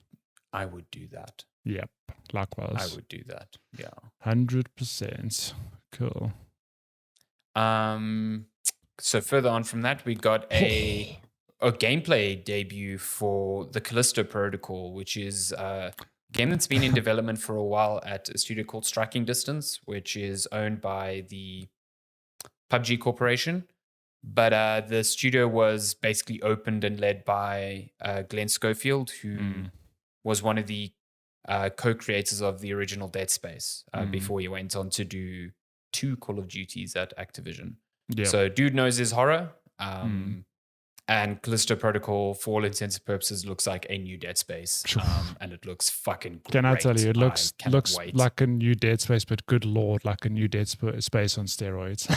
I would do that. Yep, likewise. I would do that. Yeah, 100%. Cool. So further on from that, we got a gameplay debut for the Callisto Protocol, which is a game that's been in development for a while at a studio called Striking Distance, which is owned by the PUBG Corporation. But the studio was basically opened and led by Glenn Schofield, who was one of the co-creators of the original Dead Space before he went on to do 2 Call of Duties at Activision. Yeah. So dude knows his horror. And Callisto Protocol, for all intents and purposes, looks like a new Dead Space. And it looks fucking great. Can I tell you, it looks wait. like a new Dead Space, but good lord, like a new Dead Space on steroids.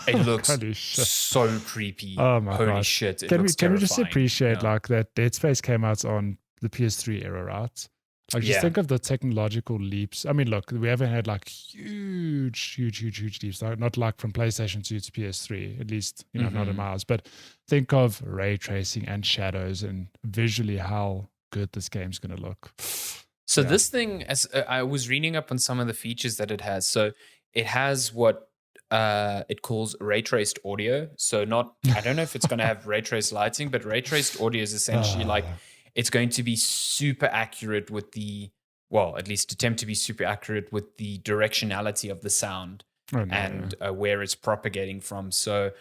It looks so creepy. Oh my Holy God. shit. Can we just appreciate like that Dead Space came out on the PS3 era, right? Like just think of the technological leaps. I mean, look, we haven't had like huge leaps. Not like from PlayStation 2 to PS3, at least, not a miles. But think of ray tracing and shadows and visually how good this game's going to look. So this thing, as I was reading up on some of the features that it has. So it has what it calls ray traced audio. So I don't know if it's going to have ray traced lighting, but ray traced audio is essentially like, it's going to be super accurate with at least attempt to be super accurate with the directionality of the sound and where it's propagating from. So,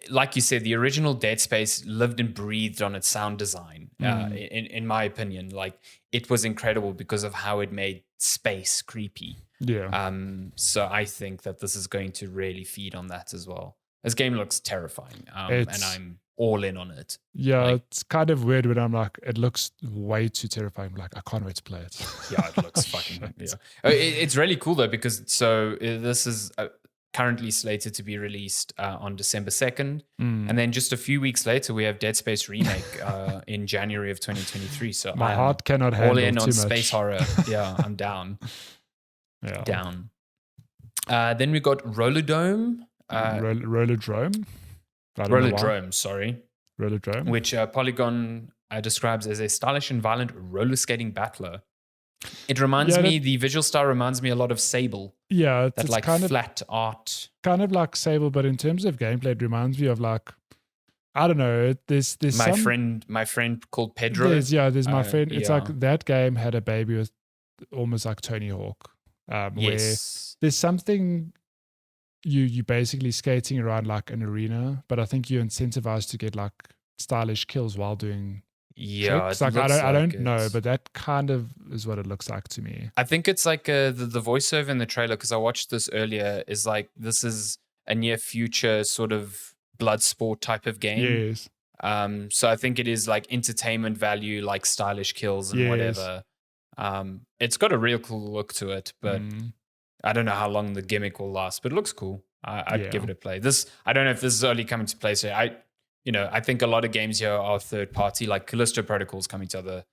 like you said, the original Dead Space lived and breathed on its sound design. In my opinion, like it was incredible because of how it made space creepy. Yeah. So I think that this is going to really feed on that as well. This game looks terrifying, and I'm all in on it. Yeah, it's kind of weird when I'm like, it looks way too terrifying. I'm like, I can't wait to play it. Yeah, it looks fucking. Yeah. It's really cool though, because this is currently slated to be released on December 2nd, and then just a few weeks later we have Dead Space Remake in January of 2023. So my heart cannot handle all in on too space much. horror. Yeah, I'm down. Yeah, down. Then we got Rollerdome. Rollerdrome. Rollerdrome, which Polygon describes as a stylish and violent roller skating battler. It reminds me, the visual style reminds me a lot of Sable. Yeah, it's like kind flat art. Kind of like Sable, but in terms of gameplay, it reminds me of like, I don't know, there's my friend called Pedro. There's my friend. It's like that game had a baby with almost like Tony Hawk. Where there's something you basically skating around like an arena, but I think you're incentivized to get like stylish kills while doing tricks. Like I don't know, but that kind of is what it looks like to me. I think it's like the voiceover in the trailer, because I watched this earlier, is like this is a near future sort of blood sport type of game. Yes. So I think it is like entertainment value, like stylish kills and whatever. It's got a real cool look to it, but I don't know how long the gimmick will last, but it looks cool. I'd give it a play. I don't know if this is only coming to play. So I think a lot of games here are third party, like Callisto Protocol is coming to other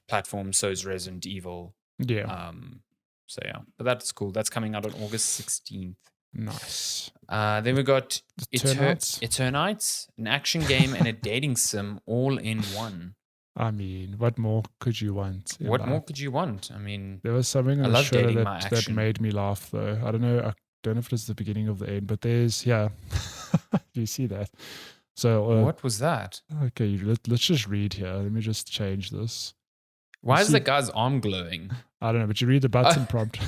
platforms. So is Resident Evil. Yeah. But that's cool. That's coming out on August 16th. Nice. Then we got Eternites, an action game and a dating sim all in one. I mean, what more could you want? What more could you want? I mean, there was something on the show that made me laugh, though. I don't know if it's the beginning of the end, but there's, do you see that? So what was that? Okay, let's just read here. Let me just change this. Why is the guy's arm glowing? I don't know, but you read the button prompt.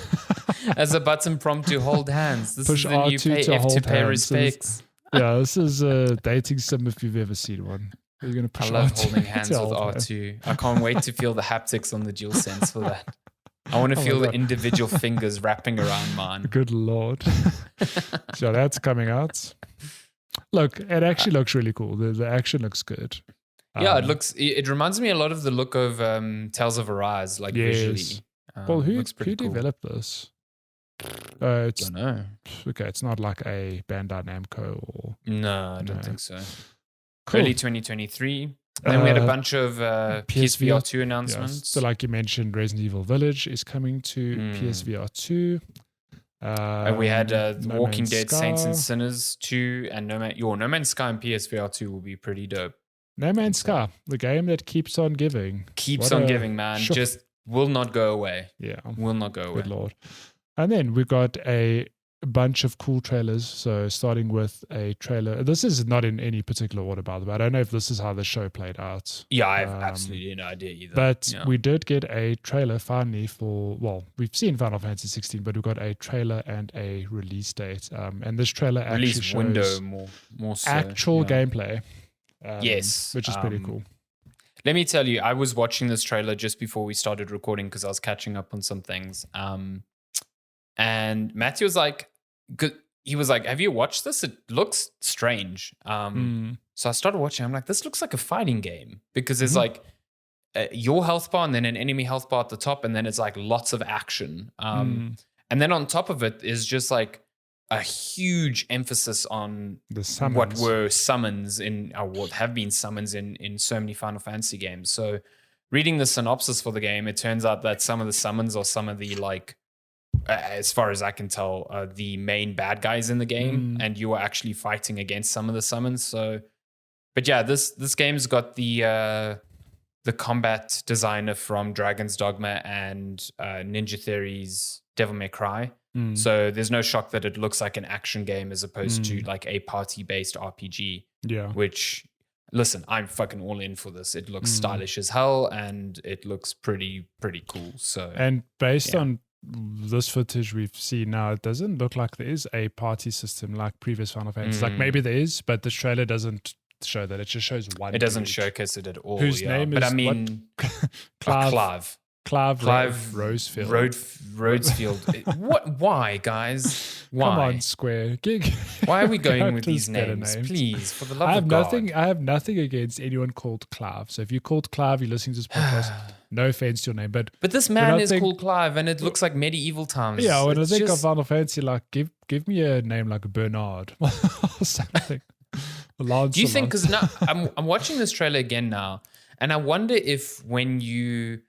As a button prompt to hold hands. This Push is the new R2 to pay respects. This is a dating sim if you've ever seen one. You're gonna push I love R2 holding hands with R2. I can't wait to feel the haptics on the DualSense for that. I want to feel the individual fingers wrapping around mine. Good Lord. So that's coming out. Look, it actually looks really cool. The action looks good. It reminds me a lot of the look of Tales of Arise, like visually. Well, who developed this? I don't know. Okay, it's not like a Bandai Namco or... No, I don't think so. Cool. Early 2023. Then we had a bunch of PSVR 2 announcements. Yes. So like you mentioned, Resident Evil Village is coming to PSVR 2. And we had Walking Dead Saints and Sinners 2 and No Man's Sky and PSVR 2 will be pretty dope. No Man's Sky, the game that keeps on giving. Keeps on giving, man. Just will not go away. Yeah. Will not go away. Good Lord. And then we got a a bunch of cool trailers. So starting with a trailer. This is not in any particular order, by the way. I don't know if this is how the show played out. Yeah, I have absolutely no idea either. But we did get a trailer finally for, well, we've seen Final Fantasy 16, but we got a trailer and a release date. And this trailer actually shows window more so, actual gameplay. Yes. Which is pretty cool. Let me tell you, I was watching this trailer just before we started recording because I was catching up on some things. And Matthew was like, he was like, have you watched this? It looks strange. So I started watching. I'm like, this looks like a fighting game because there's like your health bar and then an enemy health bar at the top. And then it's like lots of action. And then on top of it is just like a huge emphasis on what were summons in, or what have been summons in so many Final Fantasy games. So reading the synopsis for the game, it turns out that some of the summons are some of the like, as far as I can tell, the main bad guys in the game, and you are actually fighting against some of the summons. So, but yeah, this game's got the combat designer from Dragon's Dogma and Ninja Theory's Devil May Cry. So there's no shock that it looks like an action game as opposed to like a party-based RPG. Yeah. Which, listen, I'm fucking all in for this. It looks stylish as hell, and it looks pretty cool. So, and based on this footage we've seen now, it doesn't look like there is a party system like previous Final Fantasy. Like maybe there is, but the trailer doesn't show that. It just shows one. It doesn't showcase it at all. Whose name but is? I mean, Clive Rosefield. Rosefield. What? Why, guys? Why? Come on, Square. Why are we going with these names? Please, for the love of God. I have nothing against anyone called Clive. So if you're called Clive, you're listening to this podcast. No offense to your name, but this man is called Clive, and it looks like medieval times. Yeah, when I think of Final Fantasy, like give me a name like Bernard or something. Do you think? Because now I'm watching this trailer again now, and I wonder if when you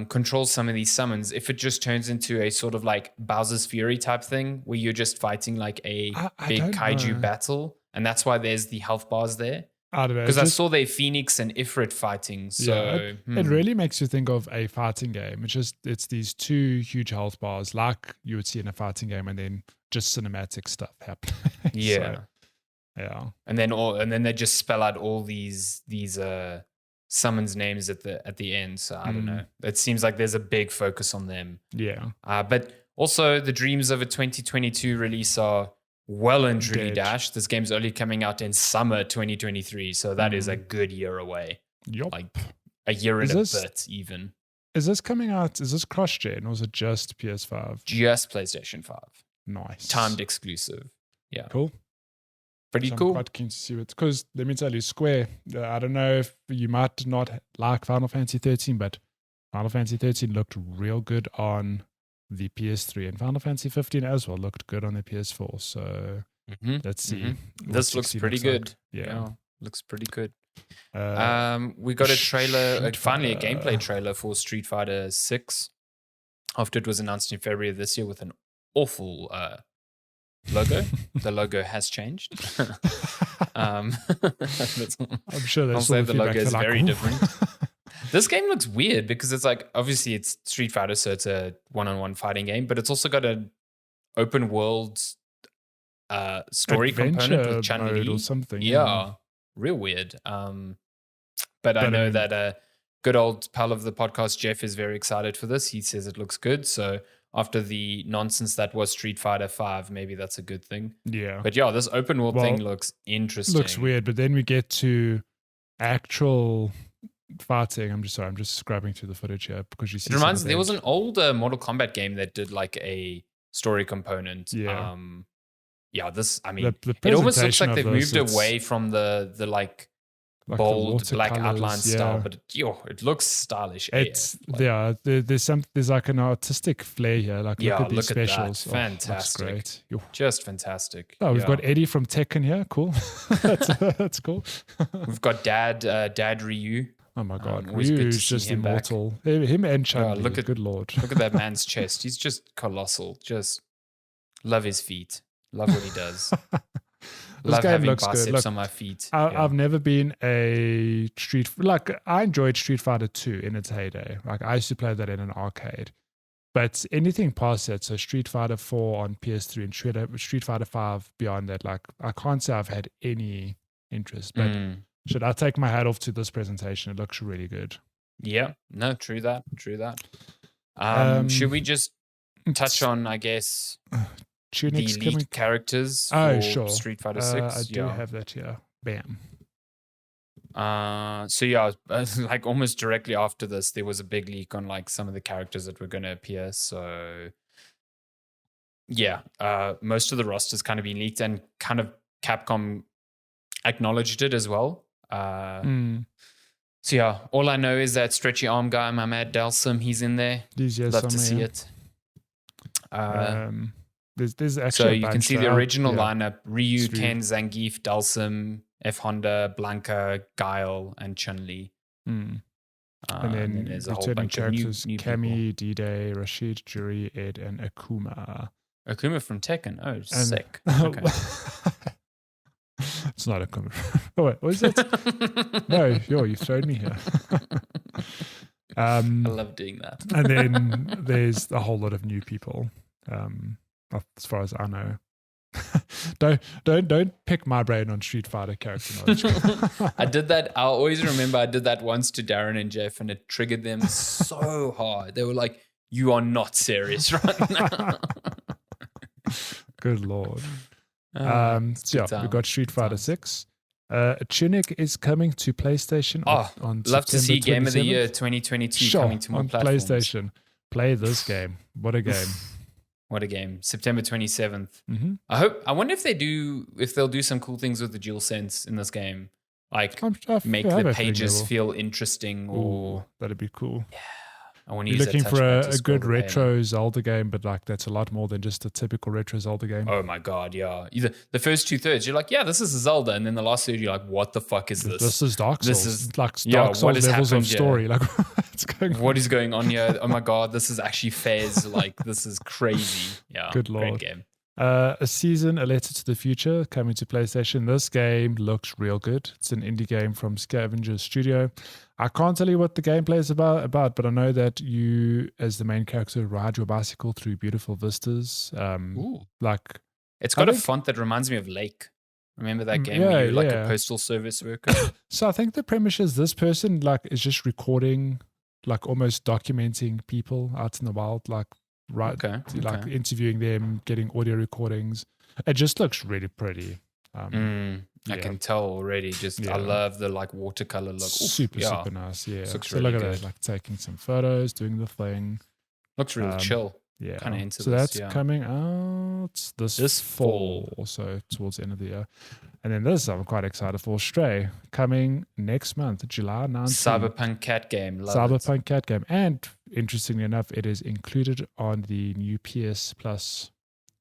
control some of these summons, if it just turns into a sort of like Bowser's Fury type thing, where you're just fighting like a big kaiju battle, and that's why there's the health bars there. I don't know. Because I saw they Phoenix and Ifrit fighting. So it really makes you think of a fighting game. It's these two huge health bars like you would see in a fighting game, and then just cinematic stuff happening. Yeah. So, yeah. And then they just spell out all these summons names at the end. So I don't know. It seems like there's a big focus on them. Yeah. But also the dreams of a 2022 release are well and truly dashed. This game's only coming out in summer 2023, so that is a good year away. Yup. Like a year and a bit even. Is this coming out? Is this cross-gen or is it just PS5? Just PlayStation 5. Nice. Timed exclusive. Yeah. Cool. Pretty cool. I'm quite keen to see it. Because let me tell you, Square, I don't know if you might not like Final Fantasy 13, but Final Fantasy 13 looked real good on the PS3, and Final Fantasy 15 as well looked good on the PS4. So let's see. This looks pretty good. Like. Yeah, looks pretty good. We got a trailer, finally a gameplay trailer for Street Fighter 6 after it was announced in February of this year with an awful logo. The logo has changed. I'm sure I'll say the logo is very different. This game looks weird because it's like, obviously it's Street Fighter, so it's a one-on-one fighting game, but it's also got an open world story adventure component with Chun-Li or something. Yeah, real weird. But I know that a good old pal of the podcast, Jeff, is very excited for this. He says it looks good. So after the nonsense that was Street Fighter 5, maybe that's a good thing. Yeah. But yeah, this open world thing looks interesting. Looks weird, but then we get to actual fighting. I'm just scrubbing through the footage here because you see. It reminds me, there was an old Mortal Kombat game that did like a story component. Yeah. This, I mean, the it almost looks like they've moved away from the like bold black outline style, but it looks stylish. It's there's like an artistic flair here. Like look at these specials. That. Fantastic, great. Just fantastic. Oh, we've got Eddie from Tekken here. Cool, that's cool. We've got Dad Ryu. Oh my God, Ryu is just immortal. Him and Chun-Li. Good Lord, look at that man's chest. He's just colossal. Just love his feet. Love what he does. Love having biceps good. Look, on my feet. I've never been a I enjoyed Street Fighter 2 in its heyday. Like I used to play that in an arcade. But anything past that, so Street Fighter 4 on PS3 and Street Fighter 5 beyond that, like I can't say I've had any interest. But should I take my hat off to this presentation? It looks really good. Yeah, no, true that. Should we just touch on, I guess, Tunic's the elite characters for sure. Street Fighter 6? I do have that here. Bam. So yeah, like almost directly after this, there was a big leak on like some of the characters that were going to appear. So yeah, most of the roster's kind of been leaked, and kind of Capcom acknowledged it as well. So yeah, all I know is that stretchy arm guy, my mad Dalsum, he's in there. Love to see it. There's actually so you can see the original lineup: Ryu, Ken, Zangief, Dalsum, F. Honda, Blanca, Guile, and Chun-Li. And then there's a whole bunch of new Cammy, D-Day, Rashid, Jury, Ed, and Akuma. Akuma from Tekken. Oh, sick. Okay. It's not Akuma. Oh, wait, what is it? No, you've thrown me here. I love doing that. And then there's a whole lot of new people, as far as I know. Don't pick my brain on Street Fighter character knowledge. I did that. I always remember I did that once to Darren and Jeff, and it triggered them so hard. They were like, "You are not serious right now." Good Lord. So yeah, we got Street Fighter 6. Tunic is coming to PlayStation on love September to see 27th. Game of the Year 2022 coming to more platforms. PlayStation. Play this game. What a game. What a game. September 27th. I wonder if they'll do some cool things with the DualSense in this game. Like make the pages feel interesting or that'd be cool. Yeah. I want to You're use looking for a good retro Zelda game, but like that's a lot more than just a typical retro Zelda game. Oh my god, yeah. The first 2/3, you're like, yeah, this is a Zelda, and then the last third, you're like, what the fuck is this? This is Dark Souls. This is like Dark Souls levels of story. Like, what's going on? What is going on here? Oh my god, this is actually Fez. Like, this is crazy. Yeah, good Lord. Great game. A Season, A Letter to the Future, coming to PlayStation. This game looks real good. It's an indie game from Scavenger Studio. I can't tell you what the gameplay is about, but I know that you, as the main character, ride your bicycle through beautiful vistas. Like it's got a font that reminds me of Lake. Remember that game where you're like a postal service worker? So I think the premise is this person like is just recording, like almost documenting people out in the wild, like interviewing them, getting audio recordings. It just looks really pretty. I can tell already. I love the like watercolor look. Super nice. Yeah. Looks so really look at good. that, like taking some photos, doing the thing. Looks real chill. Yeah. Kind of into so this. that's coming out this fall, so towards the end of the year. And then this I'm quite excited for. Stray, coming next month, July 19th. Cyberpunk cat game. Cyberpunk cat game. And interestingly enough, it is included on the new PS Plus,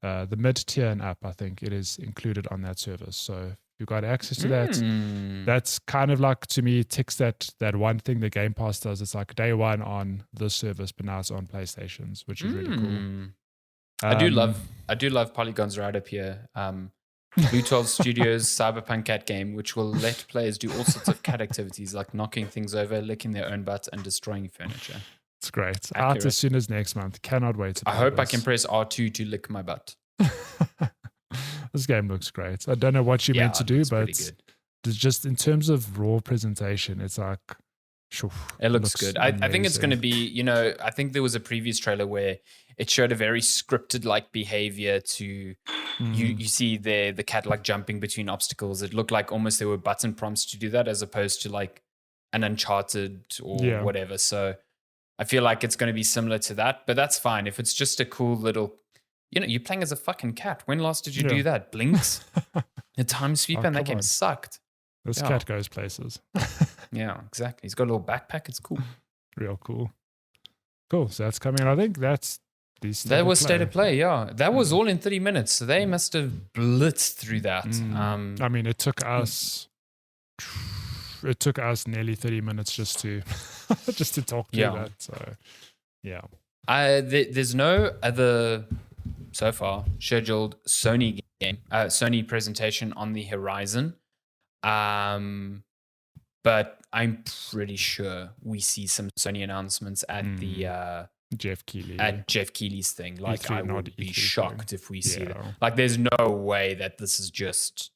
the mid-tier and up, I think it is included on that service. So you got access to that. That's kind of like, to me, ticks that one thing the Game Pass does. It's like day one on this service, but now it's on PlayStations, which is really cool. I do love Polygon's right up here. Blue 12 Studios Cyberpunk cat game, which will let players do all sorts of cat activities like knocking things over, licking their own butts, and destroying furniture. It's great. Out as soon as next month. Cannot wait. I hope I can press R2 to lick my butt. This game looks great. I don't know what you meant to do, but it's just in terms of raw presentation, it's like, it looks good. I think it's going to be, I think there was a previous trailer where it showed a very scripted like behavior to you see the cat like jumping between obstacles. It looked like almost there were button prompts to do that as opposed to like an Uncharted or whatever. So I feel like it's going to be similar to that, but that's fine. If it's just a cool little, you're playing as a fucking cat. When last did you do that? Blinks? The time sweeper and that game sucked. This cat goes places. Yeah, exactly. He's got a little backpack. It's cool. Real cool. Cool. So that's coming. I think that's that was State of Play. Yeah, that was all in 30 minutes. So they must have blitzed through that. I mean, it took us nearly 30 minutes just to talk through that. So yeah, there's no other so far scheduled Sony presentation on the horizon. But I'm pretty sure we see some Sony announcements at the Jeff Keighley. At Jeff Keighley's thing. Like, E3, I not would be E3 shocked thing. if we see that. Like, there's no way that this is just,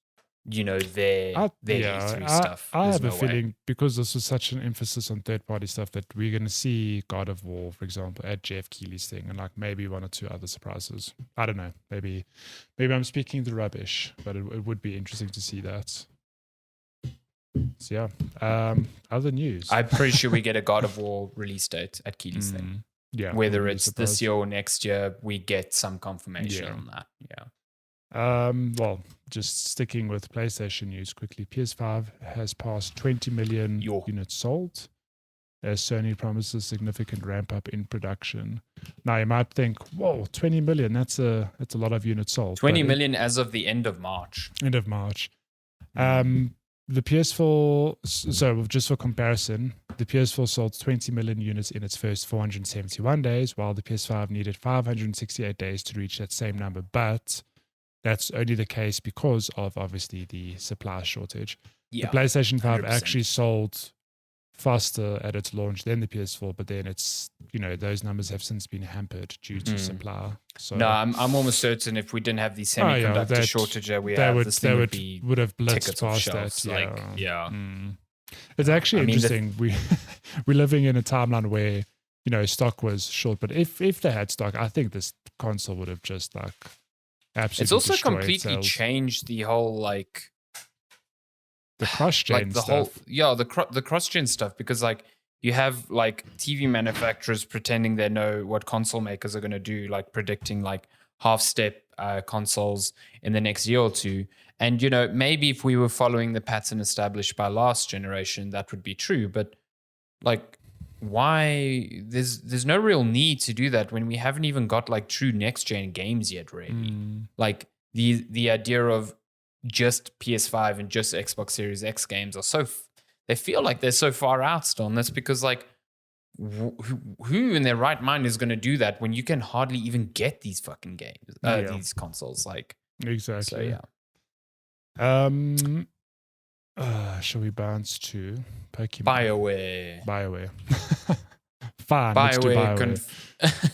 their E3 stuff. I There's have no a feeling way. because this was such an emphasis on third-party stuff that we're going to see God of War, for example, at Jeff Keighley's thing, and like maybe one or two other surprises. I don't know. Maybe I'm speaking the rubbish, but it would be interesting to see that. So yeah. Other news. I'm pretty sure we get a God of War release date at Keighley's thing. Yeah. Whether it's this year or next year, we get some confirmation on that. Yeah. Well, just sticking with PlayStation news quickly. PS5 has passed 20 million units sold, as Sony promises significant ramp up in production. Now you might think, whoa, 20 million, that's a lot of units sold. 20 million as of the end of March. End of March. The PS4, so just for comparison, the PS4 sold 20 million units in its first 471 days, while the PS5 needed 568 days to reach that same number. But that's only the case because of, obviously, the supply shortage. Yeah, the PlayStation 5 100%. actually sold faster at its launch than the PS4, but then it's, those numbers have since been hampered due to supply. So no, I'm almost certain if we didn't have the semiconductor shortage that we have, this thing would have blitzed past that. It's actually interesting. We're living in a timeline where stock was short, but if they had stock, I think this console would have just absolutely. It's also completely sales. changed the whole the cross-gen stuff. The cross-gen stuff, because you have TV manufacturers pretending they know what console makers are going to do, predicting half-step consoles in the next year or two. And, maybe if we were following the pattern established by last generation, that would be true. But why? There's no real need to do that when we haven't even got true next-gen games yet, really. The idea of just PS5 and just Xbox Series X games are they feel like they're so far out still. And that's because who in their right mind is going to do that when you can hardly even get these fucking games, these consoles? Exactly. So yeah. Shall we bounce to Pokemon? BioWare. Fine. BioWare.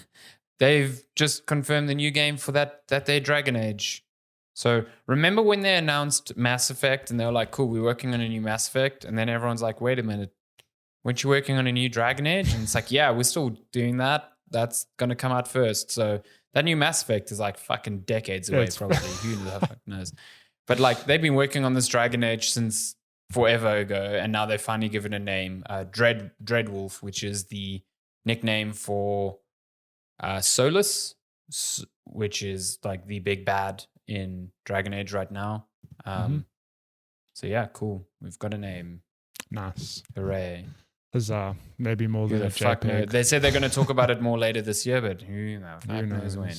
They've just confirmed the new game for that their Dragon Age. So remember when they announced Mass Effect and they were like, cool, we're working on a new Mass Effect. And then everyone's like, wait a minute, weren't you working on a new Dragon Age? And it's like, yeah, we're still doing that. That's going to come out first. So that new Mass Effect is fucking decades away, probably. Who the fuck knows? But they've been working on this Dragon Age since forever ago. And now they finally given a name, Dreadwolf, which is the nickname for Solus, which is the big bad in Dragon Age right now. So yeah, cool. We've got a name. Nice. Hooray. Huzzah. Maybe more than a JPEG. They said they're going to talk about it more later this year, but who knows when.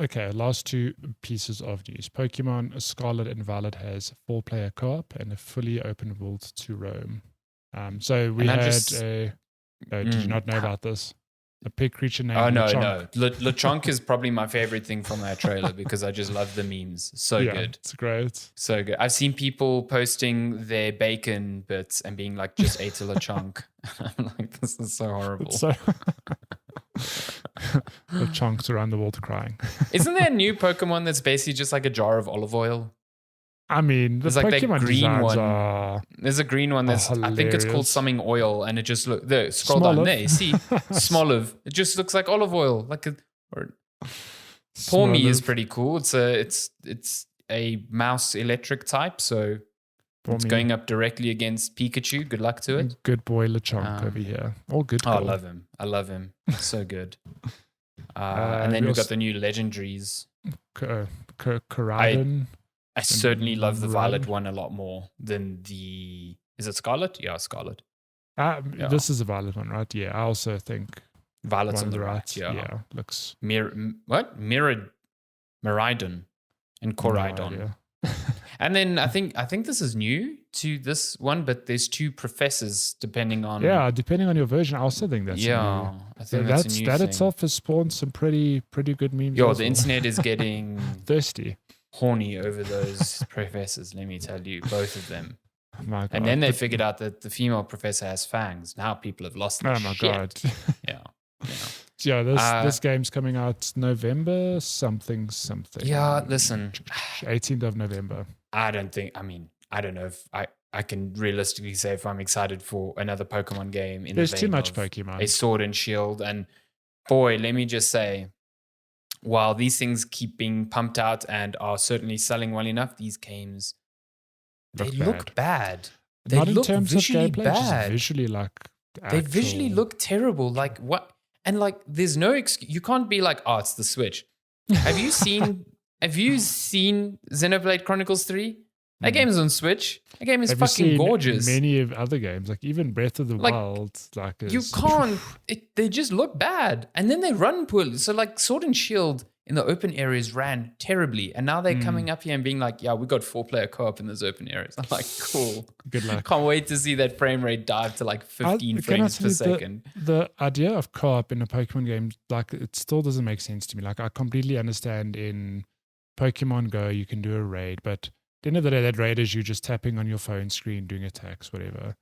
Okay, last two pieces of news. Pokemon Scarlet and Violet has 4-player co-op and a fully open world to roam. So we did you not know about this? A pig creature named LeChonk. No. LeChonk is probably my favorite thing from that trailer because I just love the memes. So good. It's great. So good. I've seen people posting their bacon bits and being like, just ate a LeChonk. I'm like, this is so horrible. LeChonks around the world crying. Isn't there a new Pokemon that's basically just like a jar of olive oil? I mean, the Pokemon green one. There's a green one that's I think it's called something oil, and it just look there. Scroll down there, see Smoliv. It just looks like olive oil. Pawmi is pretty cool. It's a mouse electric type, so it's going up directly against Pikachu. Good luck to it. Good boy LeChonk over here. All good. Oh, I love him. So good. And then we've got the new legendaries. Koraidon. I certainly love the Violet one a lot more than the... Is it Scarlet? Yeah, Scarlet. This is a Violet one, right? Yeah, I also think... Violet's on the right, yeah. Looks... Miraidon and Koraidon. And then I think this is new to this one, but there's 2 professors depending on... Yeah, depending on your version. I also think that's new. I think that's a new that thing. Itself has spawned some pretty good memes. The internet is getting... thirsty. Horny over those professors, let me tell you, both of them. my God. And then they figured out that the female professor has fangs. Now people have lost their my shit. God. Yeah. This game's coming out November something. Yeah, listen. 18th of November. I don't know if I can realistically say if I'm excited for another Pokemon game in There's the too vein much of Pokemon. a Sword and Shield. And boy, let me just say, while these things keep being pumped out and are certainly selling well enough, these games look bad. They Not in look terms visually of gameplay, bad. just visually They visually look terrible. Like what? And like, there's no excuse. You can't be like, oh, it's the Switch. Have you seen Xenoblade Chronicles 3? That game is on Switch. That game is fucking gorgeous. Many of other games, like even Breath of the Wild, you can't. They just look bad, and then they run poorly. So like Sword and Shield in the open areas ran terribly, and now they're coming up here and being like, "Yeah, we got 4-player co-op in those open areas." I'm like, "Cool, good luck." Can't wait to see that frame rate dive to like 15 frames per second. The idea of co-op in a Pokemon game, like, it still doesn't make sense to me. Like, I completely understand in Pokemon Go you can do a raid, but at the end of the day, that raid is you just tapping on your phone screen, doing attacks, whatever.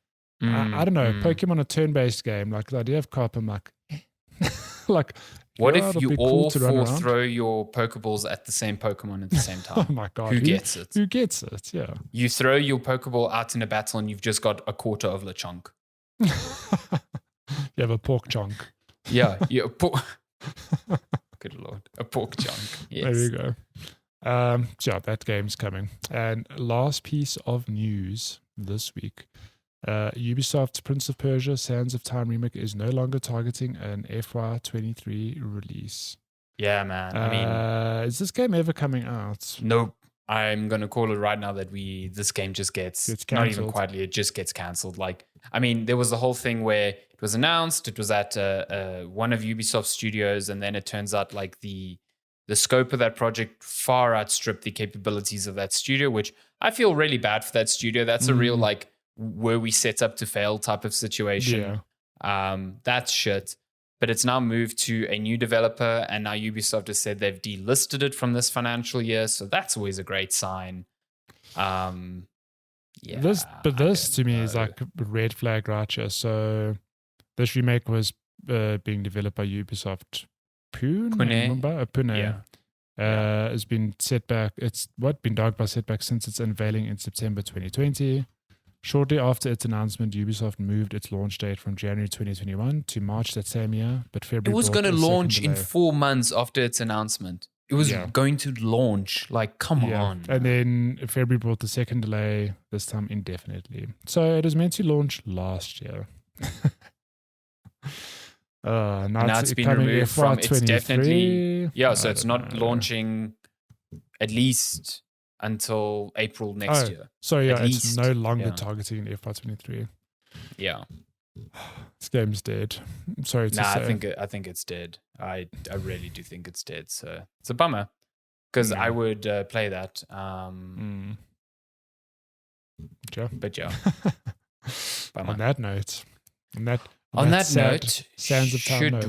I don't know. Pokemon, a turn-based game, like the idea of co-op, I'm like, like, what if you all four throw your Pokeballs at the same Pokemon at the same time? Oh my God. Who gets it? Who gets it? Yeah. You throw your Pokeball out in a battle and you've just got a quarter of LeChonk. You have a pork chunk. Yeah. Good Lord. A pork chunk. Yes. There you go. So that game's coming. And last piece of news this week. Ubisoft's Prince of Persia Sands of Time remake is no longer targeting an FY23 release. Yeah, man. I mean, is this game ever coming out? Nope. I'm gonna call it right now that this game just gets not even quietly, it just gets cancelled. Like, I mean, there was the whole thing where it was announced, it was at one of Ubisoft studios, and then it turns out like the scope of that project far outstripped the capabilities of that studio, which I feel really bad for that studio. That's a real like were we set up to fail type of situation. Yeah. That's shit. But it's now moved to a new developer, and now Ubisoft has said they've delisted it from this financial year. So that's always a great sign. This to me is like a red flag right here. So this remake was being developed by Ubisoft Pune. Has been set back. It's been dogged by setback since its unveiling in September 2020. Shortly after its announcement, Ubisoft moved its launch date from January 2021 to March that same year, but February. It was going to launch in 4 months after its announcement. It was going to launch. Like, come on. And then February brought the second delay, this time indefinitely. So it was meant to launch last year. Now it's been removed from. It's definitely so it's not launching at least until April next year. So it's no longer targeting FY23. Yeah, this game's dead. I'm sorry to say. I think it's dead. I really do think it's dead. So it's a bummer because I would play that. But yeah. On that note, Sands of Time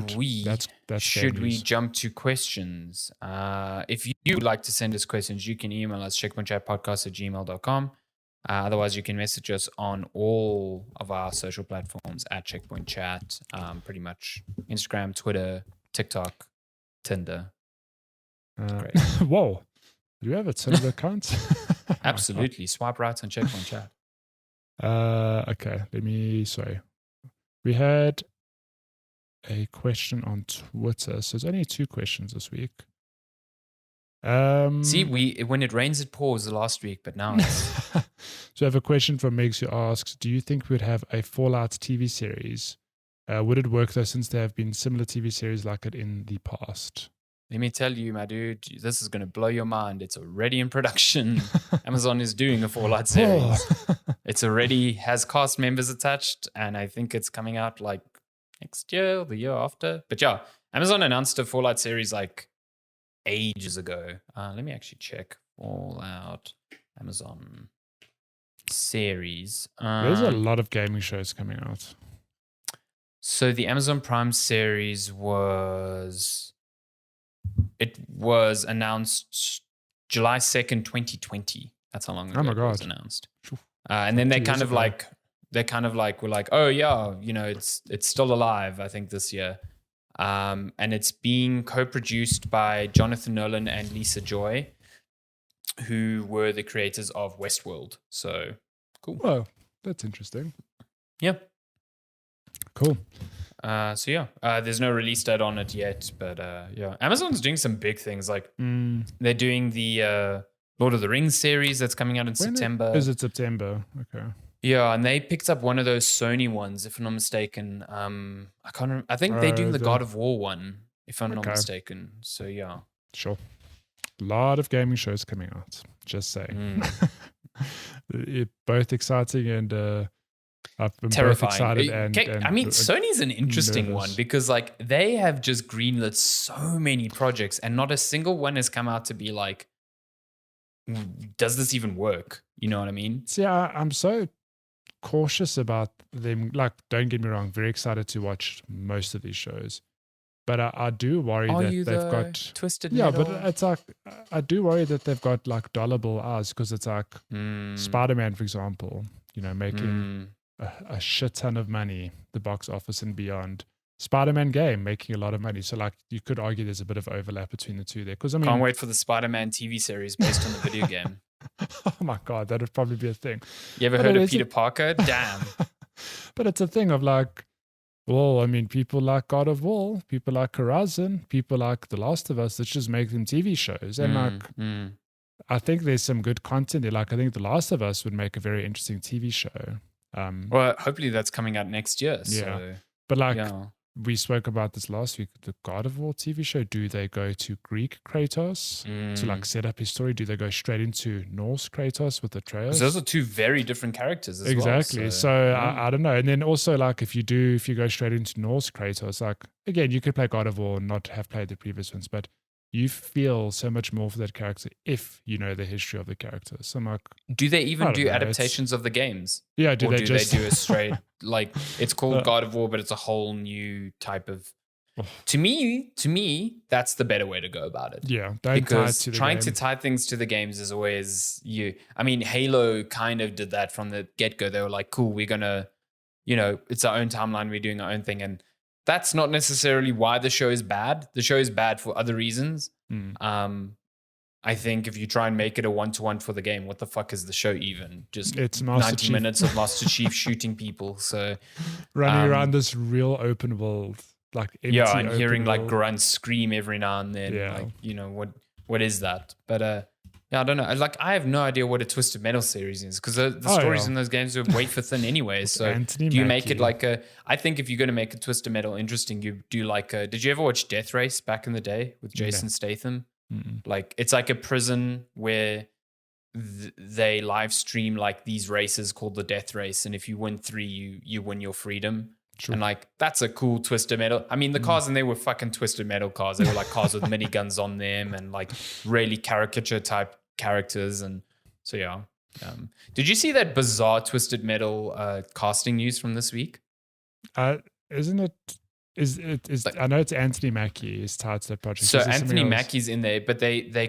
should we news. jump to questions? If you would like to send us questions, you can email us checkpointchatpodcast@gmail.com. Otherwise, you can message us on all of our social platforms at Checkpoint Chat. Pretty much Instagram, Twitter, TikTok, Tinder. Great. Whoa. Do you have a Tinder account? Absolutely. Swipe right on Checkpoint Chat. Okay. We had a question on Twitter. So there's only 2 questions this week. See, when it rains, it pours last week, but now it's... So I have a question from Megs who asks, do you think we'd have a Fallout TV series? Would it work though, since there have been similar TV series like it in the past? Let me tell you, my dude, this is going to blow your mind. It's already in production. Amazon is doing a Fallout series. It's already has cast members attached, and I think it's coming out like next year or the year after. But yeah, Amazon announced a Fallout series like ages ago. Let me actually check. Fallout Amazon series. There's a lot of gaming shows coming out. So the Amazon Prime series was announced July 2nd, 2020. That's how long ago it was announced. And then 2 years ago. were like, oh yeah, it's still alive, I think, this year. And it's being co-produced by Jonathan Nolan and Lisa Joy, who were the creators of Westworld. So cool. Oh, that's interesting. Yeah. Cool. So yeah, there's no release date on it yet, but yeah, Amazon's doing some big things. Like they're doing the Lord of the Rings series that's coming out in September. Is it September? Okay. Yeah, and they picked up one of those Sony ones, if I'm not mistaken. I can't remember. I think they're doing the God of War one, if I'm not mistaken. So yeah. Sure. A lot of gaming shows coming out. Just saying. Both exciting and I've been terrifying. Both excited and I mean, Sony's an interesting nervous. one because like they have just greenlit so many projects and not a single one has come out to be like, does this even work? You know what I mean? See, I'm so cautious about them. Like, don't get me wrong, very excited to watch most of these shows. But I do worry that they've got Twisted Metal? Metal? But it's like, I do worry that they've got like dollar bill eyes because it's like Spider-Man, for example, making a shit ton of money, the box office and beyond. Spider-Man game making a lot of money. So like you could argue there's a bit of overlap between the two there. Because I mean, can't wait for the Spider-Man TV series based on the video game. Oh my God, that would probably be a thing. You ever heard of Peter Parker? Damn. But it's a thing of like, well, I mean, people like God of War, people like Horizon, people like The Last of Us, that just make them TV shows. And I think there's some good content there. Like I think The Last of Us would make a very interesting TV show. Well, hopefully that's coming out next year. Yeah. So, but like we spoke about this last week, the God of War TV show, do they go to Greek Kratos to like set up his story? Do they go straight into Norse Kratos with Atreus? Those are two very different characters as well. Exactly. So I don't know. And then also like if you go straight into Norse Kratos, like again, you could play God of War and not have played the previous ones, but you feel so much more for that character if you know the history of the character. So I'm like, do they even do adaptations of the games? Yeah, or do they do a straight like it's called God of War, but it's a whole new type of? To me, that's the better way to go about it. Yeah, because trying to tie things to the games is always I mean, Halo kind of did that from the get-go. They were like, "Cool, we're gonna, it's our own timeline. We're doing our own thing," and that's not necessarily why the show is bad. The show is bad for other reasons. I think if you try and make it a one-to-one for the game, what the fuck is the show even? Just it's 90 minutes of Master Chief shooting people. So running around this real open world, like empty and hearing world. like grunts scream every now and then. Yeah. Like, what is that? But I don't know. Like, I have no idea what a Twisted Metal series is because the stories in those games are way for thin anyway. So do you make it like I think if you're going to make a Twisted Metal interesting, you do like did you ever watch Death Race back in the day with Jason Statham? Like, it's like a prison where they live stream like these races called the Death Race. And if you win 3, you win your freedom. True. And like, that's a cool Twisted Metal. I mean, the cars in there were fucking Twisted Metal cars. They were like cars with miniguns on them and like really caricature type characters. And so yeah. Did you see that bizarre Twisted Metal casting news from this week? Isn't it? Like, I know it's Anthony Mackie is tied to that project. So Anthony Mackie's in there, but they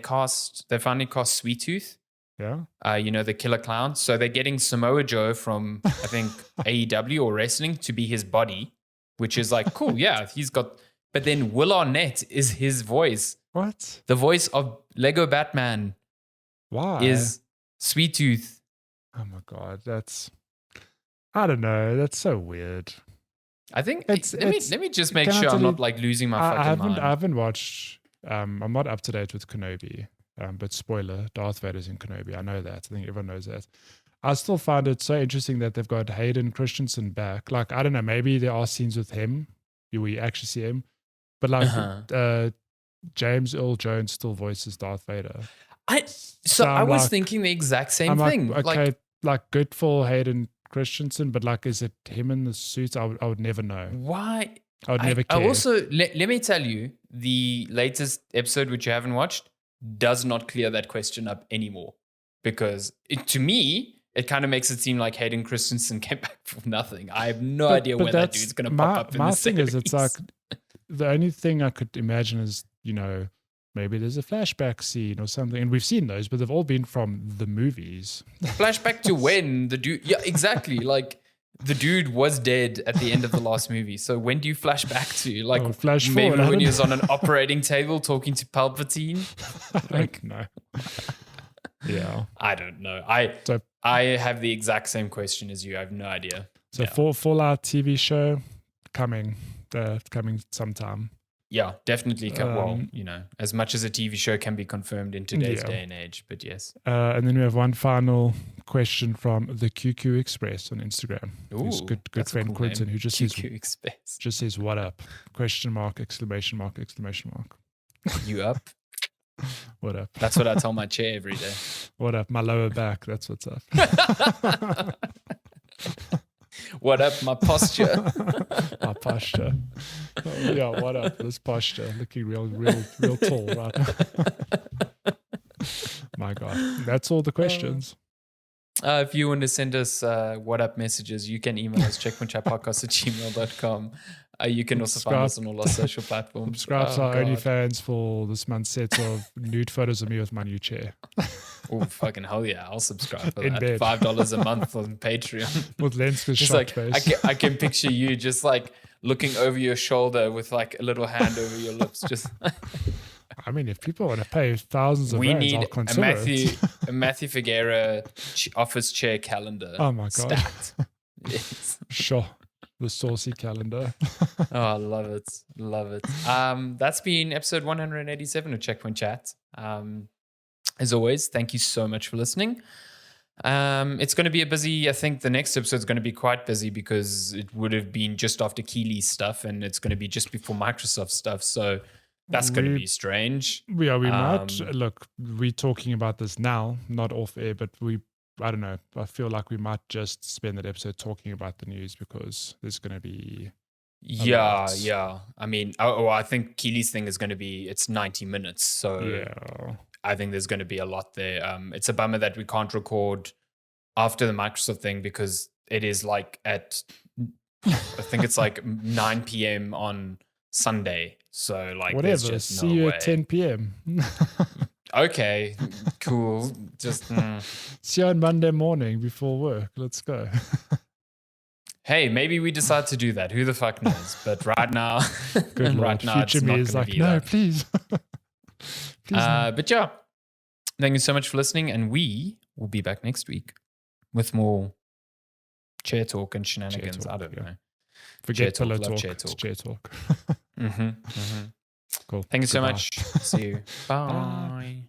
finally cast Sweet Tooth. Yeah. The killer clown. So they're getting Samoa Joe from I think AEW or wrestling to be his body, which is like cool. Yeah, he's got. But then Will Arnett is his voice. What? The voice of Lego Batman. Why? Is Sweet Tooth. Oh my God, I don't know. That's so weird. I think let me just make sure I'm not like losing my fucking mind. I haven't watched. I'm not up to date with Kenobi. But spoiler, Darth Vader's in Kenobi. I know that. I think everyone knows that. I still find it so interesting that they've got Hayden Christensen back. Like, I don't know, maybe there are scenes with him. We actually see him. But like James Earl Jones still voices Darth Vader. I was thinking the exact same thing. Like, okay, like good for Hayden Christensen, but like, is it him in the suit? I would never know. Why? I would never care. I also, let me tell you, the latest episode, which you haven't watched, does not clear that question up anymore. Because to me, it kind of makes it seem like Hayden Christensen came back for nothing. I have no idea where that dude's going to pop up in the series. My thing is, it's like, the only thing I could imagine is, maybe there's a flashback scene or something. And we've seen those, but they've all been from the movies. Flashback to when the dude... Yeah, exactly. Like, the dude was dead at the end of the last movie. So when do you flash back to? Like, flash maybe forward, when he was on an operating table talking to Palpatine? Like, no. Yeah. I don't know. I have the exact same question as you. I have no idea. So Fallout TV show coming sometime. Yeah, definitely. Well, as much as a TV show can be confirmed in today's day and age, but yes. And then we have one final question from the QQ Express on Instagram. Ooh, who's good friend cool Quentin, name. who just says what up? Question mark, exclamation mark, exclamation mark. You up? What up? That's what I tell my chair every day. What up? My lower back. That's what's up. What up? My posture. My posture. Oh, yeah, what up? This posture. Looking real tall right now. My God. That's all the questions. If you want to send us what up messages, you can email us checkpointchatpodcast@gmail.com. You can also find us on all our social platforms. Subscribe to our OnlyFans for this month's set of nude photos of me with my new chair. Oh, fucking hell yeah. I'll subscribe for In that. bed. $5 a month on Patreon. With Lenska's Just shot like, face. I can picture you just like looking over your shoulder with like a little hand over your lips. Just I mean, if people want to pay thousands of rands, I'll consider it. a Matthew Figueira office chair calendar. Oh my God. Stacked. Yes. Sure. The saucy calendar. Oh, I love it. Love it. That's been episode 187 of Checkpoint Chat. As always, thank you so much for listening. It's going to be a busy, I think the next episode is going to be quite busy because it would have been just after Keely's stuff and it's going to be just before Microsoft stuff. So that's going to be strange. We might. Look, we're talking about this now, not off air, but I don't know. I feel like we might just spend that episode talking about the news because there's going to be... Yeah. I mean, I think Keely's thing is going to be, it's 90 minutes. So yeah. I think there's going to be a lot there. It's a bummer that we can't record after the Microsoft thing because it is like I think it's like 9 p.m. on Sunday. So like, whatever. There's just See no you way. at 10 p.m. Okay, cool. Just see you on Monday morning before work. Let's go. Hey, maybe we decide to do that. Who the fuck knows? But right now, Good right now, future it's me not is going like, to be no, that. please. Please no. But yeah, thank you so much for listening, and we will be back next week with more chair talk and shenanigans. Chair talk, I don't know. Forget chair pillow talk, love talk. chair It's talk. chair talk. Mm-hmm. Cool. Thank you so Goodbye. much. See you. Bye. Bye.